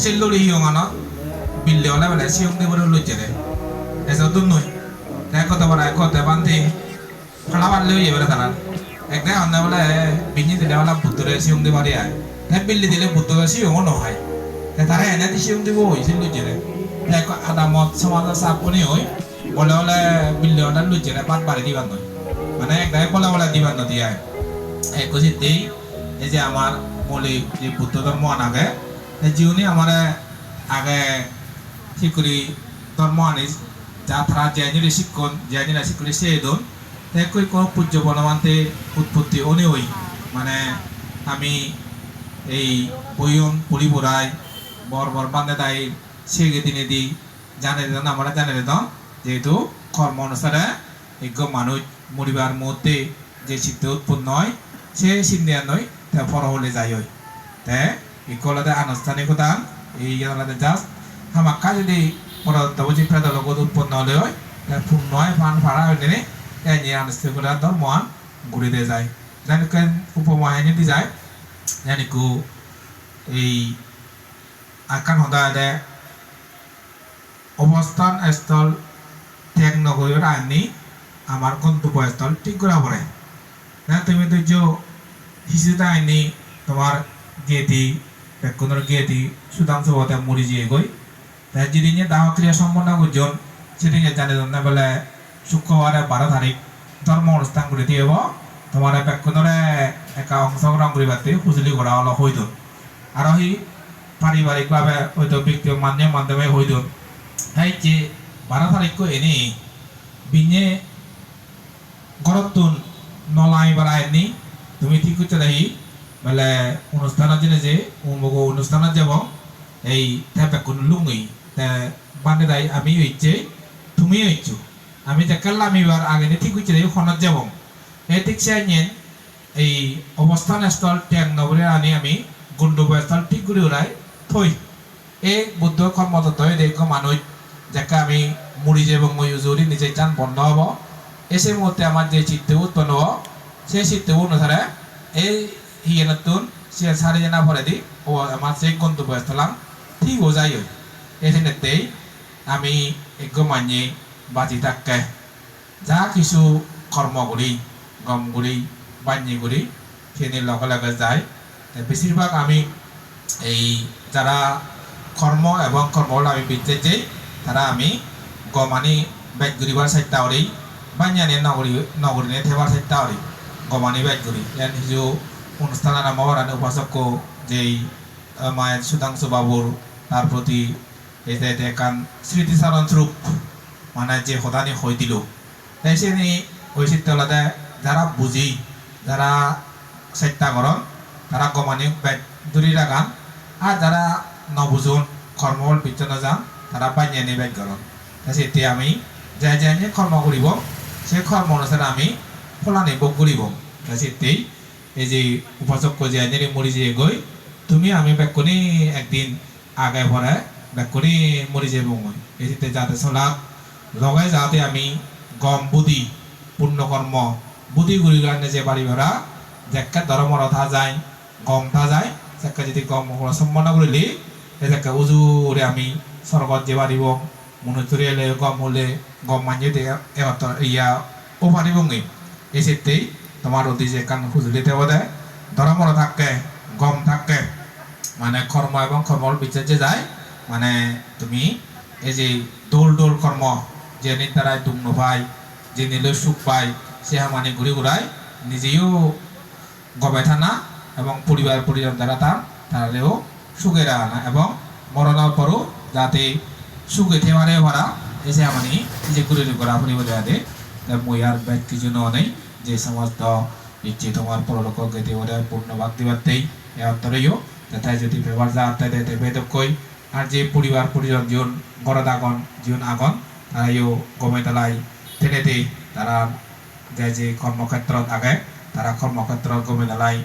S5: সে লুড়ি হিয়ঙান বিল্লে হলে বেলা সিয়ং দিয়ে বলে লুচে রে এসব তো নয় তাই কত বড় কত বান্ধে ফাড়া বাড়লে হয়ে যাবে তারা একদিন অন্য বলে বিনি দিলে বলা বুদ্ধরে সিয়ং দিয়ে বাড়ি আয় তাই বিল্লি দিলে বুদ্ধরে সিয়ং নহয় তারা এনে দিয়ে সিয়ং দিব হয়েছে লুচে রে তাই আদা মত সমাজের চাপনি হয় বলে বলে বিল্লি হলে লুচে রে পাত বাড়ি দিবার নয় মানে একদাই বলে দিবার নদী আয় এক এই যে আমার মৌলিক যে বুদ্ধ ধর্ম আগে জিউনি আমার আগে শিকুরি ধর্ম আনি যা তারা জেনি শিক্ষণ জেনি শিকুরি সে দন তাই কোনো পূজ্য বনমান্তে উৎপত্তি অনি হই মানে আমি এই বইয়ন পরিবরাই বর বান্ধে দায় সে দিনে দি জানে দিন আমরা জানে দিন যেহেতু কর্ম অনুসারে এক মানুষ মরিবার মধ্যে যে চিত্ত উৎপন্ন হয় সে চিন্তা নয় তা ফর হলে যাই হয় তাই ইকলাতে আনুষ্ঠানিকতা এই জানাতে জাস্ট হামাক্কা যদি পরবর্তী প্রেদলত উৎপন্ন হলে হয় তা পূর্ণ হয় ফান ফাড়া হয়ে নিয়ে এই নিয়ে আনুষ্ঠানিকতা ধর্মান ঘুরে দিয়ে যায় জানিক উপমাহানি দি যায় জানিকু এই আকান হদায় অবস্থান স্থল ত্যাগ নগরের আইনি আমার গন্তব্যস্থল ঠিক করা পড়ে না তুমি তো যে হিসেবে আইনি তোমার গেতি বেকুনের গেতি সুদাংশ হতে মরি যেয়ে গই তাই যেদিন দাহ ক্রিয়া সম্পন্ন করছেন সেদিন জানে না বলে শুক্রবারে 12 তারিখ ধর্ম অনুষ্ঠান করে দিয়ে তোমার বেকুনের একা অংশগ্রহণ করিবাতে খুজলি করা হলো হইত আর ওই পারিবারিকভাবে হয়তো ব্যক্তি মাধ্যমে হইত তাই যে 12 তারিখ এনে বিনে গরতুন নলাই বাড়ায়নি তুমি ঠিক করতে দেখি বলে অনুষ্ঠানের জন্য যে উমুক অনুষ্ঠানের যাব এই থাপে কোন লুঙ্গি বান্ধে দেয় আমি হইছে তুমি হইছো আমি দেখালাম আমি এবার আগে ঠিক করতে দেখি খনত যাব এই ঠিক সে এই অবস্থান স্থল ট্যাং নগরে আনি আমি গন্তব্য স্থল ঠিক করে ওরাই থই এই বুদ্ধ কর্মত দেখ মানুষ যাকে আমি মুড়ি যাব মই যদি নিজে চান বন্ধ হব এসে মুহূর্তে আমার যে চিত্ত উৎপন্ন হব সেই চিত্ত অনুসারে এই হিয়ে নতুন সে সারি জানা পরে দি ও আমার সেই গন্তব্য স্থলাম ঠিক হয়ে যায় এই নেতেই আমি এক মানি বাজি থাকে যা কিছু কর্মগুলি গমগুলি বাঞ্জিগুলি সেদিন লগে লগে যায় বেশিরভাগ আমি এই যারা কর্ম এবং কর্মগুলো আমি বিদ্যে যে তারা আমি গমানি ব্যাগ ঘুরিবার চাইটা ওরেই বাঞ্জানি নগরী থেবার চাইটা ওরেই গমানি ব্যাগ ঘুরি হিজু অনুষ্ঠান নামার উপাসক যেই মায়ের সুধাংশু বাবুর তার প্রতি একান স্মৃতিচারণ স্বরূপ মানে যে সদানি হয়ে দিল তাই সে ঐচিত্যলাতে যারা বুঝি যারা চেষ্টা করেন তারা গমানি ব্যাগ দূরি রাখান আর যারা নবুজন কর্মবল বিচ্ছন্ন যান তারা বাঞ্জানি ব্যাগ করেন তাই সেটি আমি যাই যাই কর্ম করিব সেই কর্ম অনুসারে আমি ফলানি ভোগ করিব তাই সেটাই এই যে উপাসক যে আইনের মরি যে গই তুমি আমি বেকুনি একদিন আগে ভরে বেকুনি মরি যাব মই এতে যাতে চলা লগাই যাতে আমি গম বুদ্ধি পূর্ণকর্ম বুদ্ধি গুড়ি গানে যে বাড়ি ভরা যাকে ধর্ম রথা যায় গম থা যায় যাকে যদি গম সম্মান করলি যাকে উজুরে আমি স্বর্গত যে বাড়িব Monitorile gomole gomanje de evato iya opani bungi esite তোমার ওদিকে কান খুঁজলে দেওয়া দেয় ধর্মরা থাকে গম থাকে মানে কর্ম এবং কর্মর বিচার যে যায় মানে তুমি এই যে দোল দোল কর্ম যে দ্বারাই দুগ্ন পাই যে নিলে সুখ পাই সে মানে ঘুরে ঘুরায় নিজেও গবে থানা এবং পরিবার পরিজন দ্বারা তাহলেও সুখে রাখা এবং মরণের পরও যাতে সুখে থেমারে ভরা এসে মানে যে ঘুরে ঘুরা পরিবার দেয় মই আর ব্যাগ কিছু নেই যে সমস্ত ইচ্ছে তোমার পরলোক গেতে ওরা পূর্ণ ভক্তি বার্তেই এতরেও তাই যদি ব্যবহার যা তাই বেদক কই আর যে পরিবার পরিজন জীবন গরদাগন জীবন আগন তারাইও গমেতলাই টেনেতে তারা যে কর্মক্ষেত্র আগে তারা কর্মক্ষেত্র গমেতলাই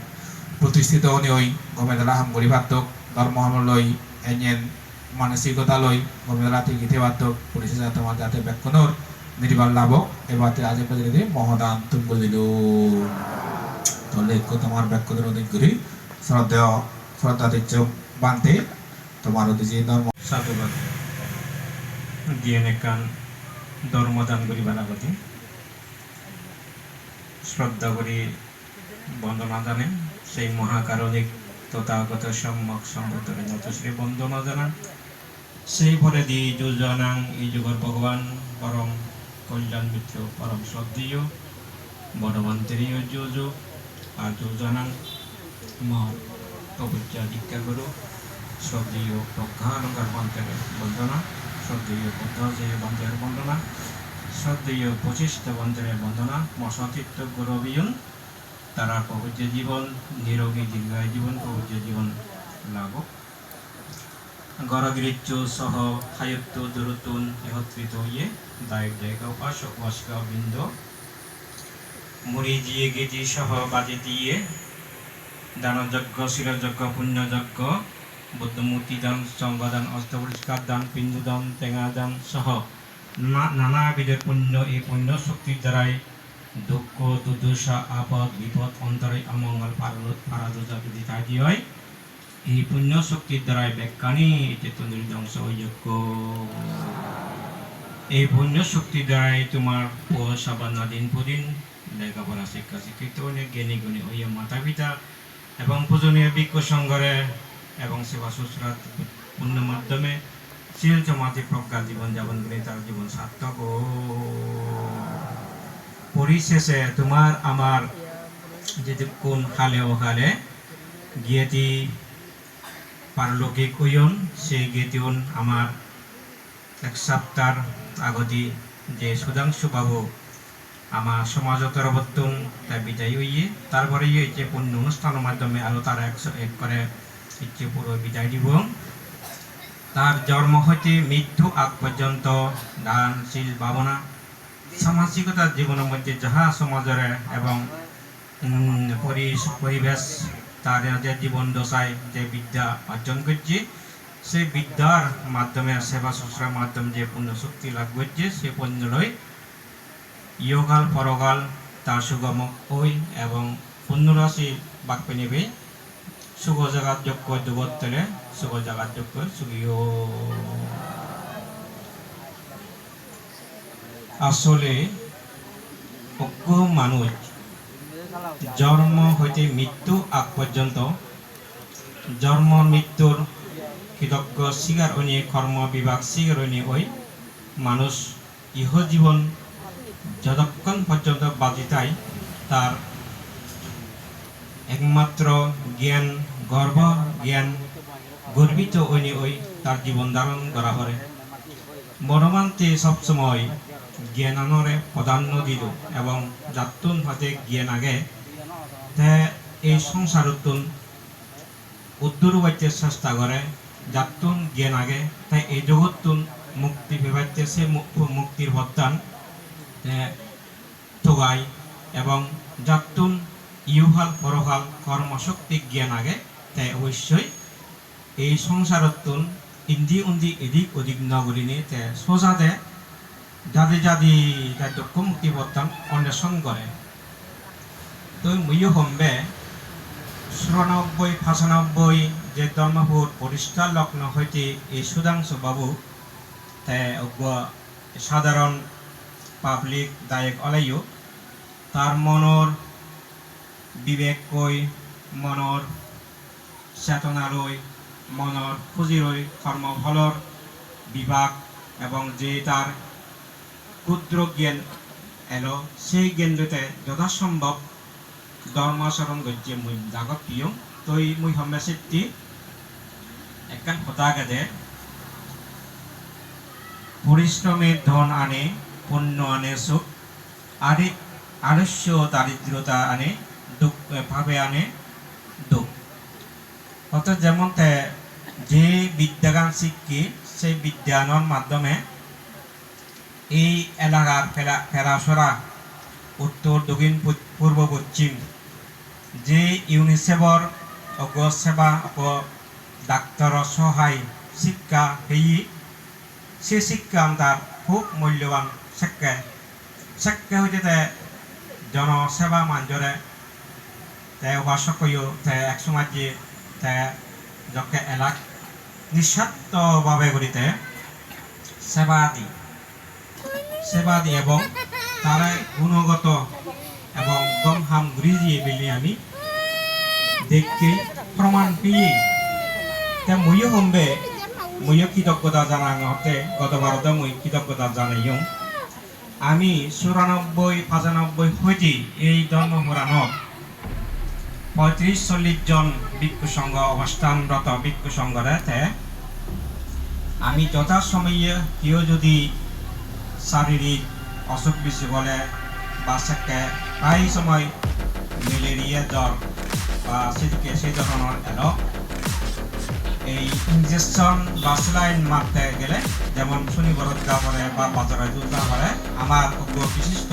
S5: প্রতিষ্ঠিত হনি ওই গমেতলা হামগরি ভাতক ধর্ম হামলই এন মানসিকতা লই গমেতলা থেকে গীতে ভাতক পরিচয় তোমার যাতে ব্যাকুণর নির্বাল লাভ এবারে আজ পর্যন্ত মহদান তুমি দিল তাহলে তোমার ব্যাকুণের অধিক করি শ্রদ্ধা দিচ্ছ বানতে তোমার যে ধর্ম
S6: সাধুবাদ দিয়ে নেকান ধর্মদান করি বানাবতী শ্রদ্ধা করি বন্দনা জানেন সেই মহাকারণিক তথাগত সম্যক সম্বুদ্ধের নতশ্রী বন্দনা জানান সেই পরে দি যোজনাং এই যুগর ভগবান পরম কল্যাণ মিত্র পরম শ্রদ্ধেয় বনমন্ত্রীয় যোজু আর যোজনাং মহৎ পবিত্র দীক্ষা গুরু শ্রদ্ধেয় প্রজ্ঞানঙ্গার মন্ত্রের বন্দনা শ্রদ্ধেয় বুদ্ধজেয় মন্ত্রের বন্দনা শ্রদ্ধেয় বশিষ্ঠ মন্ত্রের বন্দনা মশাতীর্থ গুরবিয়ন তারা পবিত্র জীবন নিরোগী দীর্ঘায় জীবন পবিত্র জীবন লাভ গরগৃচ্ছ সহ হায়ত্ত দুরতুন একত্রিত হয়ে দায়ক জায়গা উপাসক উপাসিকা বৃন্দ মুড়ি দিয়ে গেজি সহ বাজে দিয়ে দানযজ্ঞ শিরযজ্ঞ পুণ্যযজ্ঞ বুদ্ধমূর্তি দান সংবাদান অষ্টপরিষ্কার দান পিণ্ডদান টেঙা দান সহ নানাবিধের পুণ্য এই পুণ্য শক্তির দ্বারাই দুঃখ দুর্দশা আপদ বিপদ অন্তরে অমঙ্গল পারাদোষা বিদিতাদি হয় এই পুণ্য শক্তির দ্বারাই ব্যাখ্যানি চেতনের ধ্বংস যোগ্য এই পুণ্য শক্তির দ্বারাই তোমার সাবান্না দিন প্রদিন লেখাপড়া শিক্ষা শিক্ষিত জ্ঞানী গুণী হইয়া মাতা পিতা এবং পূজনীয় বিজ্ঞ সংঘরে এবং সেবা শুশ্রূষার পুণ্য মাধ্যমে শিল জমাতি প্রজ্ঞা জীবন যাপন করে তার জীবন সার্থক ও পরিশেষে তোমার আমার যদি কোন হালে ও হালে গিয়েটি পারলৌকিক উয়ন সেই গীতিউন আমার এক সপ্তাহ আগতি যে সুধাংশু বাবু আমার সমাজতর বর্তম তাই বিদায় হইয়ে তারপরে যে পূর্ণ অনুষ্ঠানের মাধ্যমে আরও তারা 101 করে ইচ্ছে পুরো বিদায় দিব তার জন্ম হইতে মৃত্যু আগ পর্যন্ত দানশীল ভাবনা সামাজিকতার জীবনের মধ্যে যাহা সমাজের এবং পরিবেশ তার যে জীবন দশায় যে বিদ্যা অর্জন করছে সেই বিদ্যার মাধ্যমে সেবা শুশ্রূষার মাধ্যমে যে পুণ্য শক্তি লাভ করছে সে পুণ্যলয় ইয়কাল পরকাল তার সুগম ওই এবং পুণ্যরাশি বাক্যে নেবে সুখ জাগাত যোগ্য যুবতলে সুখ জাগাত যোগ্য সুগীয় আসলে অজ্ঞ মানুষ জন্ম হইতে মৃত্যু আগ পর্যন্ত জন্ম মৃত্যুর কৃতজ্ঞ স্বীকার অনি কর্ম বিভাগ স্বীকার অনি ওই মানুষ ইহজীবন যতক্ষণ পর্যন্ত বাজিতাই তার একমাত্র জ্ঞান গর্ব জ্ঞান গর্বিত অনি ওই তার জীবন ধারণ করা করে বনমান্তে সবসময় জ্ঞানরে প্রাধান্য দিল এবং যাতুন হাতে জ্ঞান আগে তে এই সংসারতুন উদ্দুর বাচ্চে চেষ্টা করে যাতুন জ্ঞান আগে তাই এই জগৎতুন মুক্তি বিবাচ্চে সে মুক্তির বর্তান তোগাই এবং যাতুন ইউহাল পরহাল কর্মশক্তি জ্ঞান আগে তাই অবশ্যই এই সংসারতুন ইন্দি উন্দি এদিক ওদিক নগরিনে তে সোজাদে যাদি যাদি তাই দুঃখ মুক্তি বর্তমান অন্বেষণ করে তো মুইও হম্বে 94 95 যে ধর্মপুর পরিষ্কার লগ্ন হইতে এই সুধাংশু বাবু তে সাধারণ পাবলিক দায়ক অলাইও তার মনৰ বিবেক কৈ মনৰ চেতনা লৈ মনৰ পুঁজি লৈ কৰ্মফলৰ বিভাগ এবং যে তার ক্ষুদ্র জ্ঞান এলো সেই জ্ঞানতে যথাসম্ভব ধর্মাচরণ গজ্যে মুই জাগত পিয়ং তই মুই সম্মেসিতি একখান কথা গেদে পরিশ্রমে ধন আনে পুণ্য আনে সুখ আলস্য দারিদ্রতা আনে দুঃখ ভাবে আনে দুঃখ অর্থাৎ যেমন যে বিদ্যাগান শিক্ষি সেই বিদ্যায়নের মাধ্যমে এই এলাকার ফেরাসরা উত্তর দক্ষিণ পূর্ব পশ্চিম যে ইউনিসেফর সেবা ডাক্তার সহায় শিক্ষা হেই সে শিক্ষা তার খুব মূল্যবান শিক্ষা হইতে জনসেবা মানজরে উপাসকীয় একসময় যে যকে এলাক নিঃস্বার্থভাবে করিতে সেবা দি এবং তারা গুণগত এবং কম হাম গৃজিয়ে বলে আমি দেখে প্রমাণ পেয়ে মইও কমবে মইও কৃতজ্ঞতা জানানো হতে গতবারতে মই কৃতজ্ঞতা জানাইও আমি 94-95 হইতে এই ধর্মপুরাণত 35-40 জন ভিক্ষু সংঘ অবস্থানরত ভিক্ষু সংঘরে আমি যথাসময়ে কেউ যদি শারীরিক অসুখ বিসুখ হলে বা সেকে প্রায় সময় ম্যালেরিয়া জ্বর বা সেদিকে সেই ধরনের এলো এই ইনজেকশন বা স্যালাইন মারতে গেলে যেমন শনিবারত গা পড়ে বা বাজারে যা পড়ে আমার বিশিষ্ট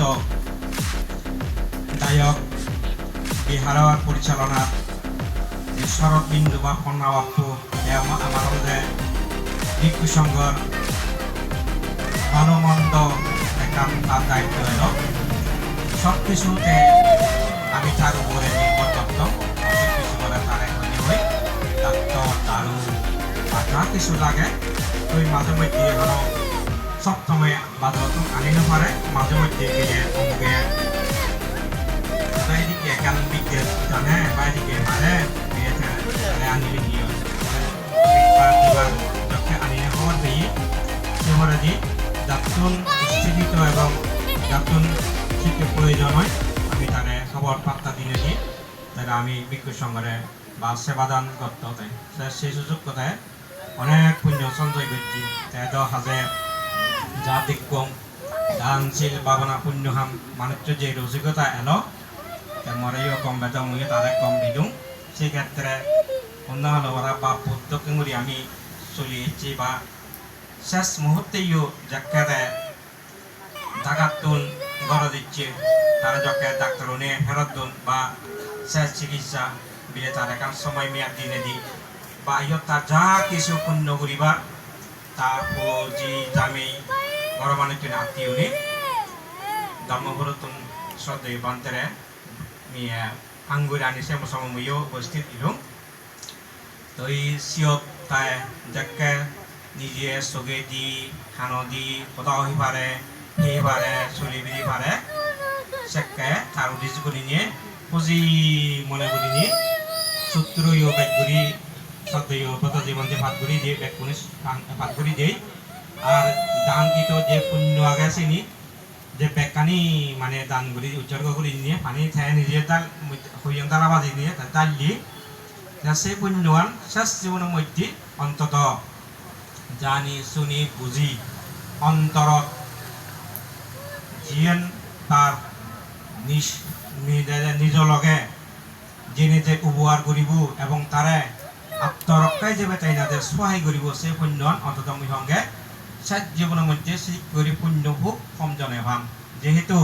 S6: গায়ক বিহার পরিচালনার যে শরৎবিন্দু বা কন্যাবাপ্পু আমার মধ্যে ভিক্ষু সংঘর ভালোমন্দ একখান তার দায়িত্ব এলো সব কিছুতে আমি তার উপরে নির্ভর করতাম অসুখ কিছু করে তার এখনই হই ডাক্তার দারু বা যা কিছু লাগে ওই মাঝে মধ্যে এখনো সপ্তমে বাজারত আনি নপারে মাঝে মধ্যে গিয়ে অমুকে বাইদিকে একান বিদ্যুৎ জানে বাইদিকে মানে বিয়েতে আনিলে গিয়ে যখন আনি খবর দিই শহরে দি যাতুন স্থিত এবং যাতুন শিক্ষা প্রয়োজন হয় আমি তারে খবর পাত্তা দিলে দিই তাহলে আমি ভিক্ষু সংঘরে বা সেবাদান করতে হতে সেই সুযোগ কথায় অনেক পুণ্য সঞ্চয় করছি 10,000 যা দিকম দানশীল ভাবনা পুণ্যহাম মানুষ যে রসিকতা এলো মরেও কম বেতন মুয়ে তারে কম দিদুম সেই ক্ষেত্রে অন্য হলো ওরা বা প্রত্যক্ষ করি আমি চলে এসেছি বা শেষ মুহূর্তেও যাকে ডাকাতুন গড় দিচ্ছে তারা যকে ডাক্তার নিয়ে ফেরত দুন বা শেষ চিকিৎসা বিলে তার একান সময় মেয়াদ দিনে দিই বা তার যা কিছু পুণ্য করিবার তা ফৌজি জামি বড় মানুষের আত্মীয় নি ধর্মপুরতুন শ্রদ্ধেয় বান্তরে আঙ্গুর আনিছে সময় মইও উপস্থিত দিলুম তো এই সিয়ত তাই যাকে নিজে চগে দি খানো দি কথা হই পারে সেই পারে চলি বিড়ি পারে সেকে তার উদ্দেশ্য করে নিয়ে পুঁজি মনে করে নিয়ে শত্রুও ব্যাগ করি শ্রদ্ধেয় পতাজি মন্দির ভাত করি দিয়ে ব্যাগ করে ভাত করি দেই আর দান কিত যে পুণ্য আগে আসেনি যে ব্যাগখানি মানে দান করি উৎসর্গ করে নিয়ে পানি ঠাই নিজে তার হইয়ং তালা বাজি নিয়ে তার দিয়ে সেই পুণ্যৱান শেষ জীবনের মধ্যে অন্তত জানি শুনি বুঝি অন্তরত যিয়েন তার নিজ লগে জেনে যে উপহার করিব এবং তারে আত্মরক্ষায় যে তাই না সহায় করিব সেই পুণ্যৱান অন্তত মুই সঙ্গে শেষ জীবনের মধ্যে সেই করি পুণ্য খুব কম জনে ভাম যেহেতু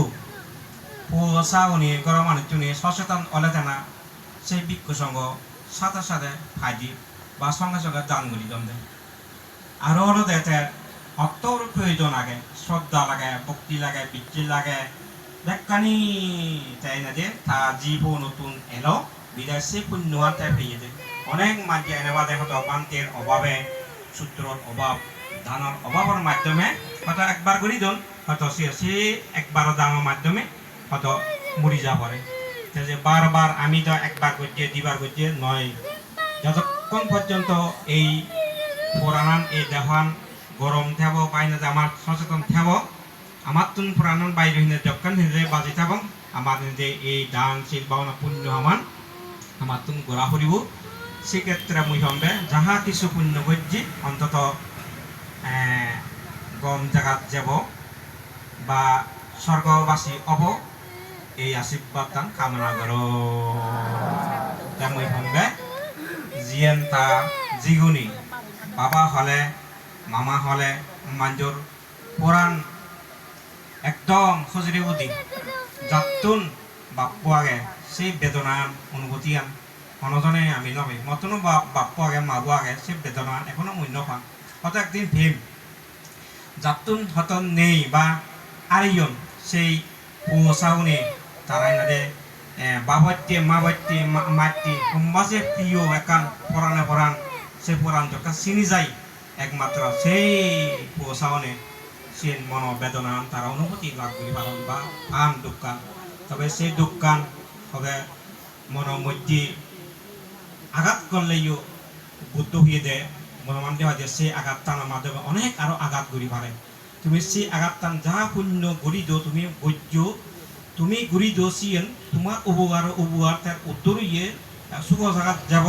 S6: পোষা উনি গরম মানুষ সচেতন হলে না সেই ভিক্ষু সংঘ সাথে সাথে ফাইদি বা সঙ্গে সঙ্গে দান করি জমে আরো হলো দেতে অর্থর প্রয়োজন আগে শ্রদ্ধা লাগে ভক্তি লাগে বৃত্তি লাগে ব্যাখ্যানি তাই না যে তা জীব নতুন এলো বিদায় সেই পুণ্যৱান তাই পেয়ে যায় অনেক মানুষ এনেবা দেখো বান্তের অভাবে সূত্রর অভাব দানৰ অভাৱৰ মাধ্যমে হয়তো একবাৰ কৰি দিন হয়তো সে একবাৰ দানৰ মাধ্যমে হয়তো মৰি যাব পারে যে বারবার আমি তো একবার করছে দুবার করছে নয় যতক্ষণ পর্যন্ত এই পুরাণ এই দেহান গরম থাকব বাইনা আমার সচেতন থাকব আমার তুন পুরাণ বাইরে হিনে যখন হিনে বাজি থাকব আমার যে এই দান শিল বাউনা পুণ্য সমান আমার তুন গোড়া ফুরিব সেক্ষেত্রে মুই সম্বে যাহা কিছু পুণ্য করছি অন্তত গম জায়গাত যাব বা স্বর্গবাসী হব এই আশীর্বাদ দান কামনা করো মুই সম্বে জিয়েন তা জিগুনি বাবা হলে মামা হলে মাঞ্জুর পুরাণ একদম সজরে বুদ্ধি যাতুন বাপ্পু আগে সেই বেদনার অনুভূতি অনজনে আমি নবে মতনো বাপ্পু আগে মাবু আগে সেই বেদনা এখনো মূল্য পান হয়তো একদিন ভেম যাতুন হয়তো নেই বা আরেকজন সেই পৌঁছাওনে তারাই না দে বাবত্যে মাবত্যে মাতৃ সম্বাসে প্রিয় একান পরাণে পরাণ সেই পুরাণ যখন চিনি যায় একমাত্র সেই পৌঁছাওনে সেই মনোবেদনা তারা অনুভূতি লাভ করি পালন বা আন দুঃখান তবে সেই দুঃখান হবে মনের মধ্যে আঘাত করলেও বুদ্ধ হয়ে দেয় মনোমান দেওয়া যে সেই আঘাত টানার মাধ্যমে অনেক আরো আঘাত করি পারে তুমি সেই আঘাত টান যাহা পুণ্য গড়ি দো তুমি বৈদ্য তুমি ঘুরি দোষিয়েন তোমার উপহার তার উত্তরইয়ে সুখ জায়গাত যাব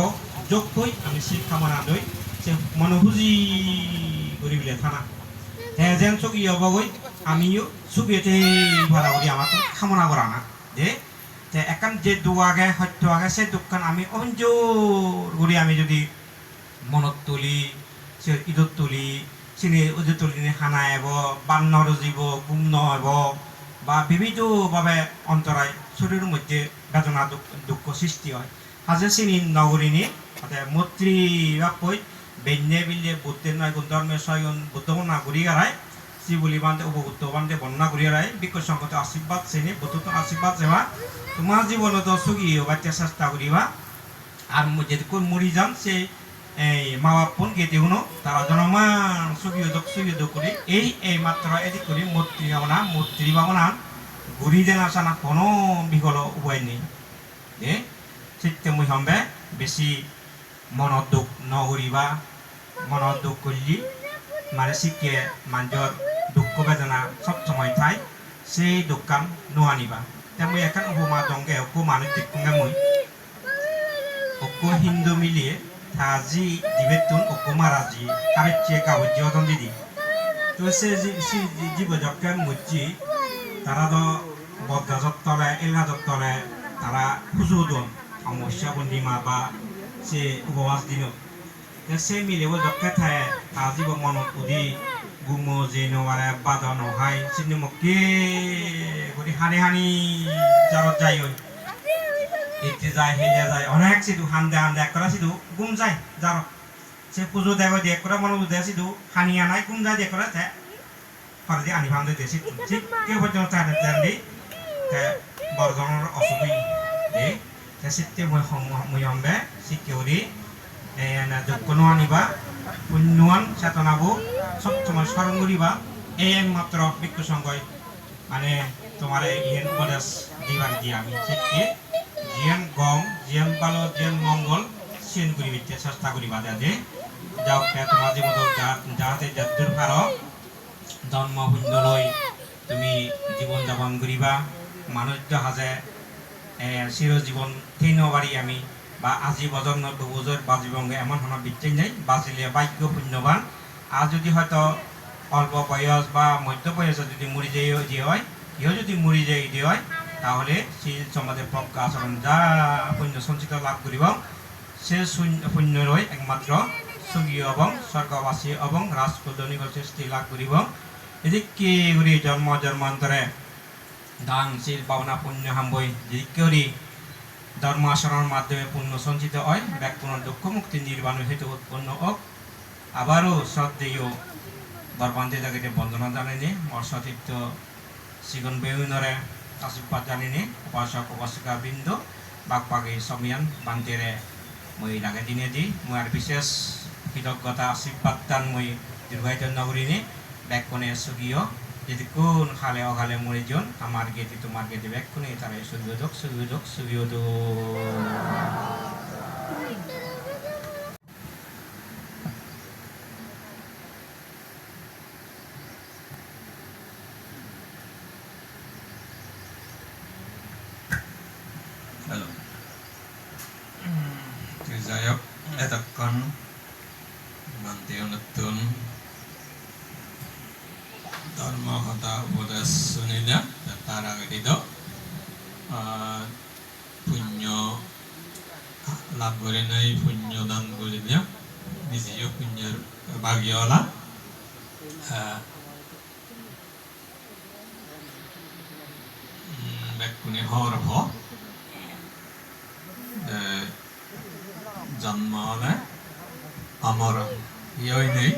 S6: যোগ কই আমি সেই কামনা দই সে মনোভুজি করি বলে থানা হ্যাঁ যেন চকি অবগৈ আমিও সুখেতে ভাড়া করি আমার তো কামনা করা না যে একান যে দুয়াগে সত্য আগে সেই দুঃখান আমি অঞ্জোর করি আমি যদি মনত তুলি সে ঈদত তুলি চিনি ঈদত তুলি হানা এব বান্নর জীব গুম নহব বা বিভিন্নভাবে অন্তরায় শরীরের মধ্যে বেদনা দুঃখ সৃষ্টি হয় হাজে চিনি নগরিনী মৈত্রী বাপই বেন্যে বিলে বুদ্ধের নয় গুণ ধর্মের ছয়গুণ বুদ্ধ বর্ণনা করি গাড়ায় শ্রী বলি বান্ধে উপবুদ্ধ বান্ধে বর্ণনা করি গাড়ায় বিজ্ঞ সংকট আশীর্বাদ শ্রেণী বুদ্ধ আশীর্বাদ সেবা তোমার জীবনত সুখী হবার চেষ্টা করিবা আর যদি কোন মরি যান সে মা বাপন গেতে শুনো তারা জনমান সুখী করে এই মাত্র এদিক করে মূর্তি ভাবনা ঘুরি দেনা সানা কোনো বিকল উপায় নেই সেটা মুই সম্বে বেশি মনত দুঃখ নগরিবা মনত দুঃখ করলি মানে শিখে মানুষের দুঃখ বেদনা সব সময় থাই সেই দুঃখান নোয়ানিবা মুই এখন উপমা দঙ্গে অকো মানুষ দেখুঙ্গে মুই অকো হিন্দু মিলিয়ে তাজি দিবেতুন অকুমারাজি কারেচ্ছে কাবজি অদন দিদি তো সে জীব যকে মুজি তারা তো বদগাজত তলে এলগাজত তলে তারা খুজু দন অমস্যা বন্দিমা বা সে উপবাস দিন সে মিলেব যকে থায় তাজিব মনত উদি গুমো যে নবারে বাদন হাই চিনি মকে গরি হানি হানি জারত যাই এতে যায় হেলে যায় অনেক সিধু হান্দে করা সিধু গুম যায় যার সে পুজো দেব দিয়ে করা মনে বুঝে সিধু হানিয়া নাই গুম যায় দিয়ে করা তে পরে দিয়ে আনি ভাঙতে দিয়ে সিধু ঠিক কেউ পর্যন্ত জানি বড়জনের অসুখী দে সিটে মই সম্বে সিকিউরি যোগ্য আনিবা পুণ্যৱান চেতনাবো সব সময় স্মরণ করিবা এই একমাত্র বিজ্ঞ সংঘই মানে তোমার ইহেন উপদেশ দিবার দিয়ে আমি সেটি জিয়ান গম জিয়ান পালো জিয়ান মঙ্গল সিন করি বিদ্যা চেষ্টা করিবা দে যাও তোমার জীবন যাহাতে যদ্দূর পার জন্ম শূন্য লৈ তুমি জীবন যাপন করিবা মানুষ হাজে চিরজীবন কেন বাড়ি আমি বা আজি বজন্ম দুবুজর বাজিবঙ্গে এমন হন বিচ্ছেদ নেই বাজিলে ভাগ্য পুণ্যবান আর যদি হয়তো অল্প বয়স বা মধ্য বয়সে যদি মরি দিয়ে হয় কেউ যদি মরি যাই দিয়ে হয় তাহলে সেই সমাজের প্রজ্ঞা আচরণ যা পুণ্য সঞ্চিত লাভ করিব সে পুণ্য রয়ে একমাত্র স্বর্গীয় এবং স্বর্গবাসী এবং রাজপদনী সৃষ্টি লাভ করিব এদিকে করি জন্ম জন্মান্তরে দান শিল পাওনা পুণ্য হাম্বই যেদিকে ধর্ম আচরণের মাধ্যমে পুণ্য সঞ্চিত হয় ব্যাকুণ দুঃখ মুক্তি নির্বাণ হেতু উৎপন্ন হোক আবারও শ্রদ্ধেয় বরবান্তি জায়গাতে বন্দনা জানিনি মর্ষতীর্থ সিগন বেউনরে আশীর্বাদ জানিনি উপাসক উপাসিকা বৃন্দ বাগবাগি সমিয়ান বান্তিরে মই লাগে দিনে দি মই আর বিশেষ কৃতজ্ঞতা আশীর্বাদ দান মই দীর্ঘায়তন নগরীনি ব্যাকুনে সুগিও যদি কোন খালে অখালে মরিজন আমার গেতি তোমার গেতি ব্যাকুনে তারা সুগিয়োদক
S4: Halo. Saya etakkan manti unutun dharma kata udas sunida tarang itu punya laborenai punya dan gulidnya disiyo punya bagiola bekuni horho জন্ম হলে আমার ইয়ে নেই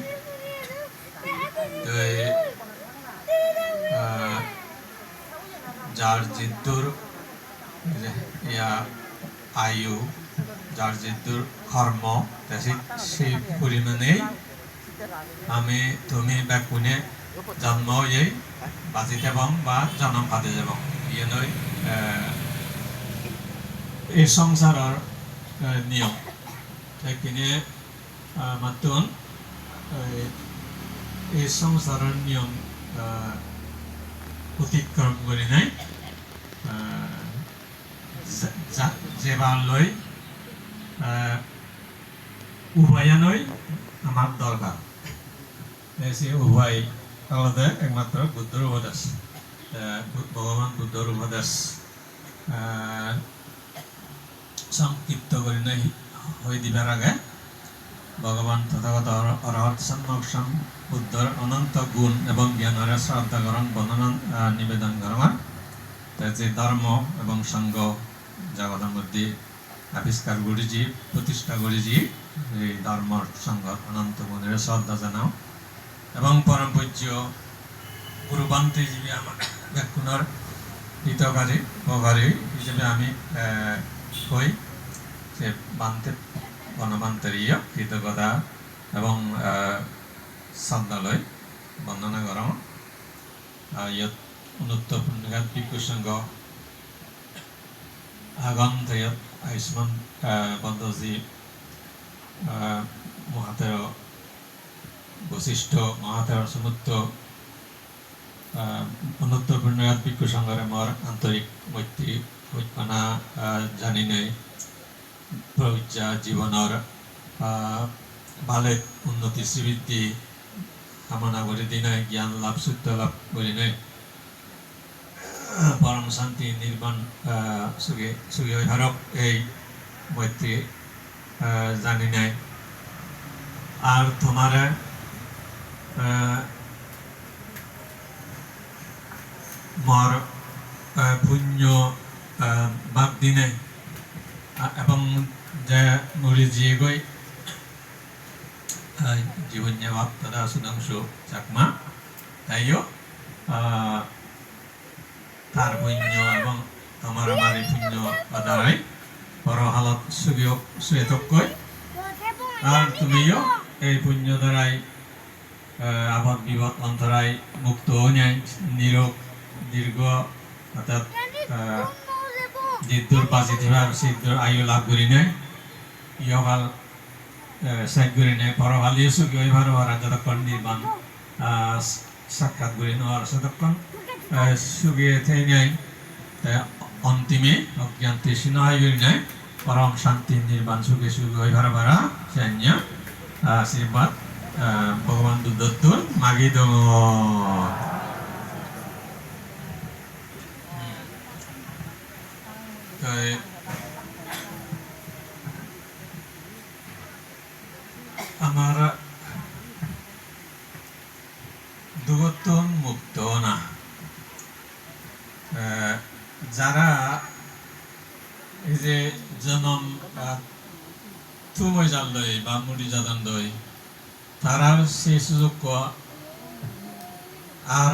S4: যার জিদ্দুর ইয়া আয়ু যার জিদ্দুর কর্ম সেই পরিমাণেই আমি তুমি বেকুনে জন্ম হয়ে বাঁচি থাকম বা জন্ম পাতে যাব ইয়ে নয় এই সংসারের নিয়ম সেইখিনি মাতুন এই সংসারের নিয়ম অতিক্রম করে নাই যেবালৈ উভয়ানই আমার দরকার সেই উভয় আলাদা একমাত্র বুদ্ধর উপদেশ ভগবান বুদ্ধর উপদেশ সংক্ষিপ্ত করে নাই হয়ে দিবার আগে ভগবান তথাগত অরহত সম্যক বুদ্ধর অনন্ত গুণ এবং জ্ঞানের শ্রদ্ধাকরণ বর্ণনা নিবেদন করার যে ধর্ম এবং সঙ্গ জগতের মধ্যে আবিষ্কার করেছি প্রতিষ্ঠা করেছি এই ধর্ম সঙ্গ অনন্ত গুণের শ্রদ্ধা জানাও এবং পরম পূজ্য গুরুবান্তিজীবী আমার ব্যাকুণর হিতকারী উপকারী হিসেবে আমি কই যে বান্তে গণবান্তরীয় কৃতজ্ঞতা এবং শ্রদ্ধালয় বন্দনা করাম ইয়াত উন্নত পুণ্যঘাত ভিক্ষু সংঘ আগন্ত ইয়াত আয়ুষ্মান বন্দজি মহাতের বৈশিষ্ট্য মহাতের সমুদ্র উন্নত পুণ্যঘাত ভিক্ষু সংঘের আমার আন্তরিক মৈত্রী ঐক্যনা জানি নেই প্রজ্ঞা জীবনের ভালে উন্নতি শ্রীবৃদ্ধি কামনা করে দিনে জ্ঞান লাভ সত্য লাভ করে নেই পরম শান্তি নির্বাণ সুখে সুখী হারক এই মৈত্রী জানি নেই আর তোমার মর পুণ্য বাদ দিনে এবং যে মুড়ি জিয়ে গই জীবন্য ভাব তথা সুধাংশু চাকমা তাইও তার পুণ্য এবং তোমার আমার এই পুণ্য দ্বারাই পরহালত সুয়েতকই আর তুমিও এই পুণ্য দ্বারাই আবদ বিপদ অন্তরায় মুক্ত ন্যায় নিরোগ দীর্ঘ অর্থাৎ জিদ্দুর পাঁচি দিবার সিদ্ধুর আয়ু লাভ করি নেয় ইহকাল সাইড করি নেয় পরকাল ইয়েসু কি ওইভাবে ওরা যতক্ষণ নির্বাণ সাক্ষাৎ করি নেওয়ার ততক্ষণ সুখে থেকে নেয় অন্তিমে অজ্ঞান তৃষ্ণ আয় করি নেয় পরম শান্তি নির্বাণ সুখে সুখে ওইভাবে ওরা সৈন্য আশীর্বাদ ভগবান দুর্দত্তর মাগি দো আমার দুগতন মুক্ত না যারা এই যে জনম তুময় জাল দই বা মুড়ি জাদান দই তারা সেই সুযোগ আর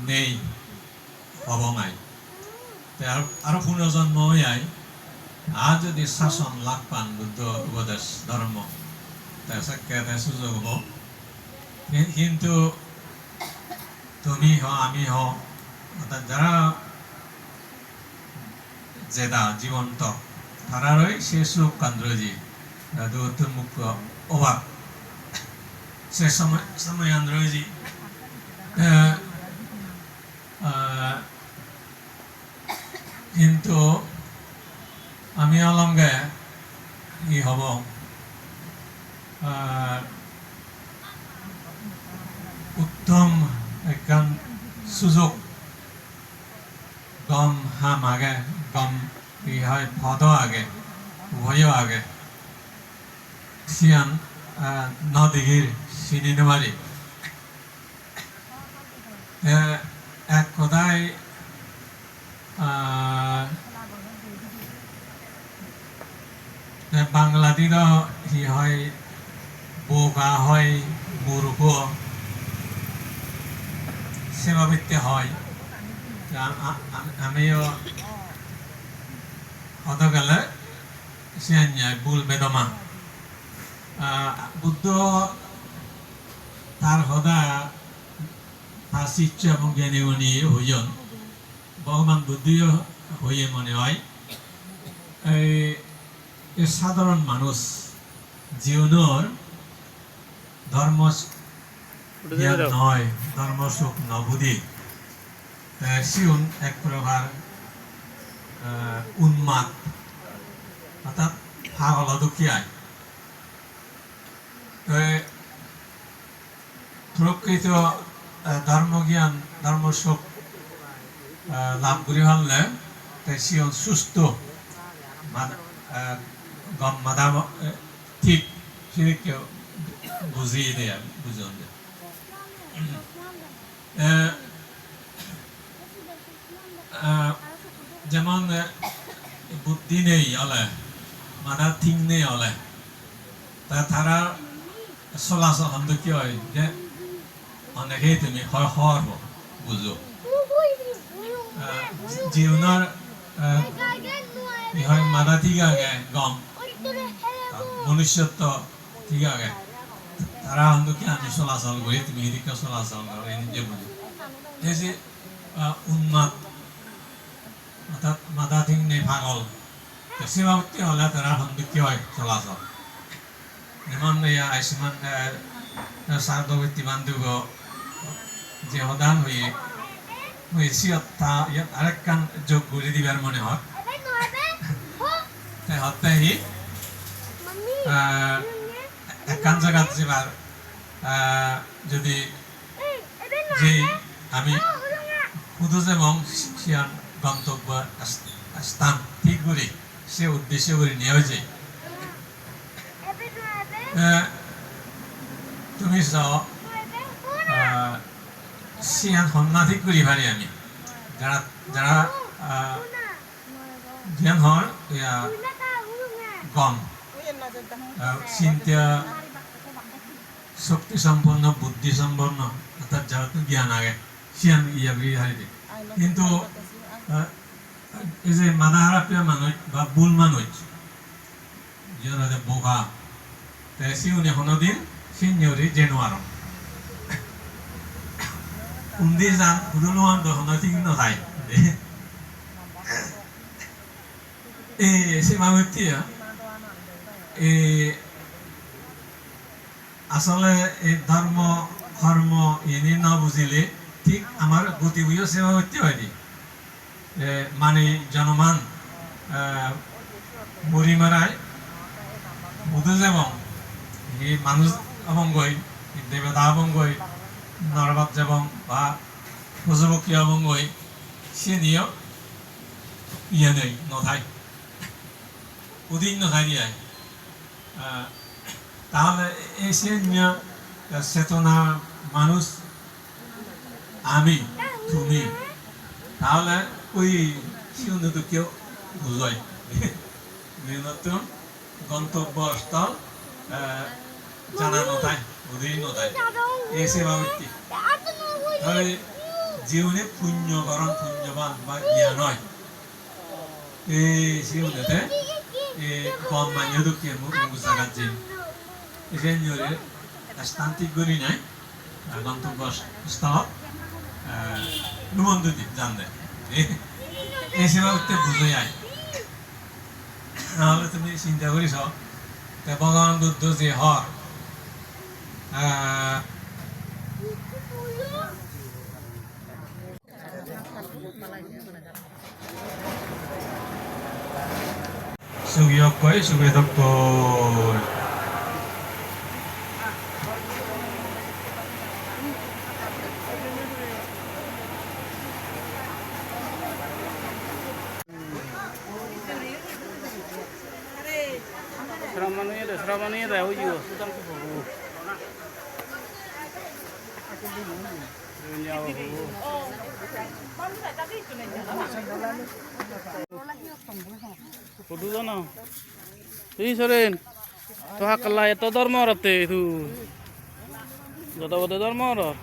S4: নেই অবমায় আরো পুনর্জন্ম হইয়াই আর যদি শাসন লাভ পান বুদ্ধ উপদেশ ধর্ম সাক্ষাতের সুযোগ হবো কিন্তু তুমি হ আমি হ অর্থাৎ যারা জেদা জীবন্ত তারারই সে সুখ কান্দ্রজি দৌতুর মুখ অভাব সে সময় আন্দ্রজি কিন্তু আমি অলঙ্গে ই হব উত্তম একখান সুযোগ গম হাম আগে গম ই হয় পদ আগে উভয় আগে সিয়ান নদীর সিনিনমারি এক কথায় বাংলাদেশ হি হয় বোকা হয় মূর্খ সেবাবৃত্তি হয় আমিও হতে গেলে সিয়ান্যায় বুল বেদমা বুদ্ধ তার সদা তার শিষ্য এবং জ্ঞানী উনি হইজন ভগবান বুদ্ধিও হইয়ে মনে হয় এই সাধারণ মানুষ জীবনের ধর্ম জ্ঞান নয় ধর্ম সুখ নবুদ্ধি শিউন এক প্রকার উন্মাদ অর্থাৎ পাগল দুখিয়ায় প্রকৃত ধর্মজ্ঞান ধর্ম সুখ লাভ করি হলে শিউন সুস্থ গম মাদা ঠিক সেদিকে বুঝিয়ে দেয় বুঝন যেমন বুদ্ধি নেই হলে মাদা ঠিক নেই হলে তা তারা চলাচল কি হয় যে অনেকেই তুমি হয় হর বুঝো জীবনের হয় মাদা ঠিক আগে গম মনুষ্যত্ব ঠিক আগে তারা কি আমি চলাচল করি তুমি এদিকে চলাচল করো নিজে বুঝো এই যে উন্মাদ অর্থাৎ মাদা ঠিক নেই পাগল সীমাবর্তী হলে তারা কি হয় চলাচল যেমন আয়ুষ্মান সার্ধবর্তী বান্ধব যে সদান হয়ে ইয়াত আরেকখান যোগ করে দিবার মনে হয় হত্যাহি একখান জায়গা যাবার যদি যে আমি শুধু এবং সিয়ান গন্তব্য স্থান ঠিক করে সে উদ্দেশ্য করে নিয়ে যায় তুমি চাও সিয়ান সন্না ঠিক করি পারি আমি যারা যারা জ্ঞান হর গম চিন্তা শক্তি সম্পন্ন বুদ্ধি সম্পন্ন অর্থাৎ যারা জ্ঞান আগে সিয়ান হারি কিন্তু এই যে মাদাহারাপিয়া মানুষ বা বুল মানুষ যারা বোকা তাই সিউনি কোনোদিন সিনিয়রি জেনুয়ার উন্দি যান হুদুলুয়ান দহন ঠিক নথায় এই সীমাবর্তীয়া আসলে এই ধর্ম কর্ম এনে না বুঝিলে ঠিক আমার গতিবিধি সীমাবর্তী হয়নি মানে জনমান মরি মারায় বুধু এবং এই মানুষ অবঙ্গই দেবতা অবঙ্গই নরবাদ এবং বা পশুপক্ষী অবঙ্গই সে নিয়েও ইয়ে নেই নথায় উদিন নথায় দিয়ে তাহলে এই সে চেতনা মানুষ আমি তুমি তাহলে ওই সিউন্নতো কেউ বুঝয় নতুন গন্তব্যস্থল জানা নথায় উদিন নথায় এই সেবাবৃত্তি তাহলে জীবনে পুণ্যকরণ পুণ্যবান বা জ্ঞান হয় এই জীবনেতে এই কম মানিয়ে দুঃখে মুখ জাগাত যে ৰেঞ্জৰে স্থান্তিক কৰি নাই গন্তব্যস্থলত নুমন্ত দ্বীপ জানলে এই সেবা করতে বুঝে যায় নাহলে তুমি চিন্তা করিস ভগবান বুদ্ধ যে হর সুগিয়কয় সুগেদকয়
S1: Seramanya dah uju. Kudu sana. Ini seren. Tuh hakallah itu dharma rate itu. Jatuh dharma rat.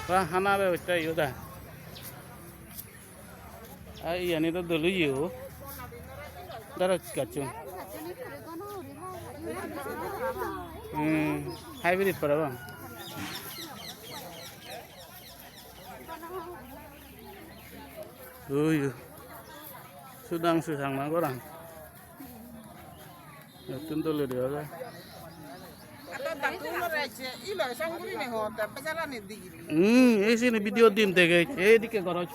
S1: Wah, hana be ucai udah. Iya ini tuh dulu yo. Darah kacung. Hybrid pada bang. Iya. Sudang orang. Ya tentu le dia lah. Ini video tim tege. Di ke garaj.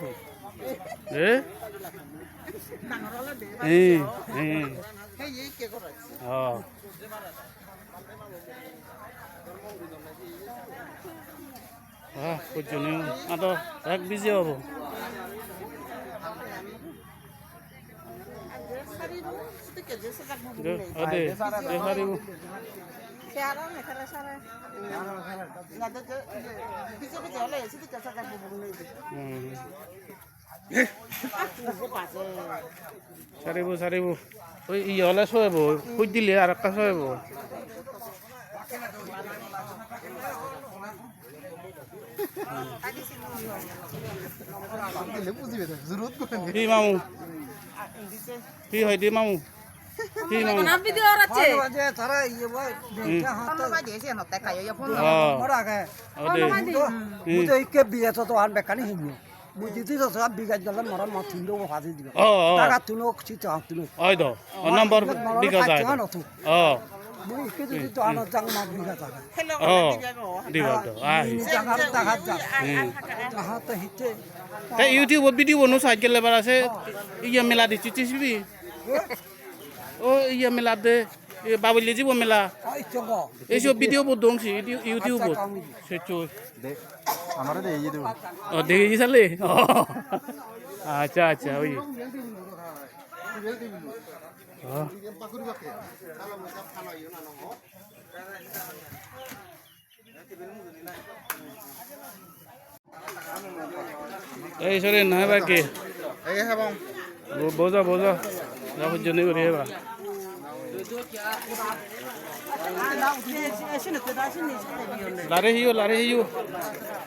S1: Kujuni atau tak busy apa? Ada, hari. Seribu. Oh iya lah soalnya bu, kucing liar apa soalnya bu? Pi mau, pi hai di mau.
S7: Kenapa video orang cek?
S1: Nomor tiga saya. YouTube video nu cycle lebar ase iya mela di cici sih. Oh iya mela de babili jibo mela. Eso video bodong sih YouTube bod. Secu.
S2: আমারে দেই দেব
S1: Oh দেখি সালে. আচ্ছা ওই. এই সরে না বাকি
S2: এই হ্যাঁ বং
S1: বোঝা রাখো জন্য করে বা লারে হিও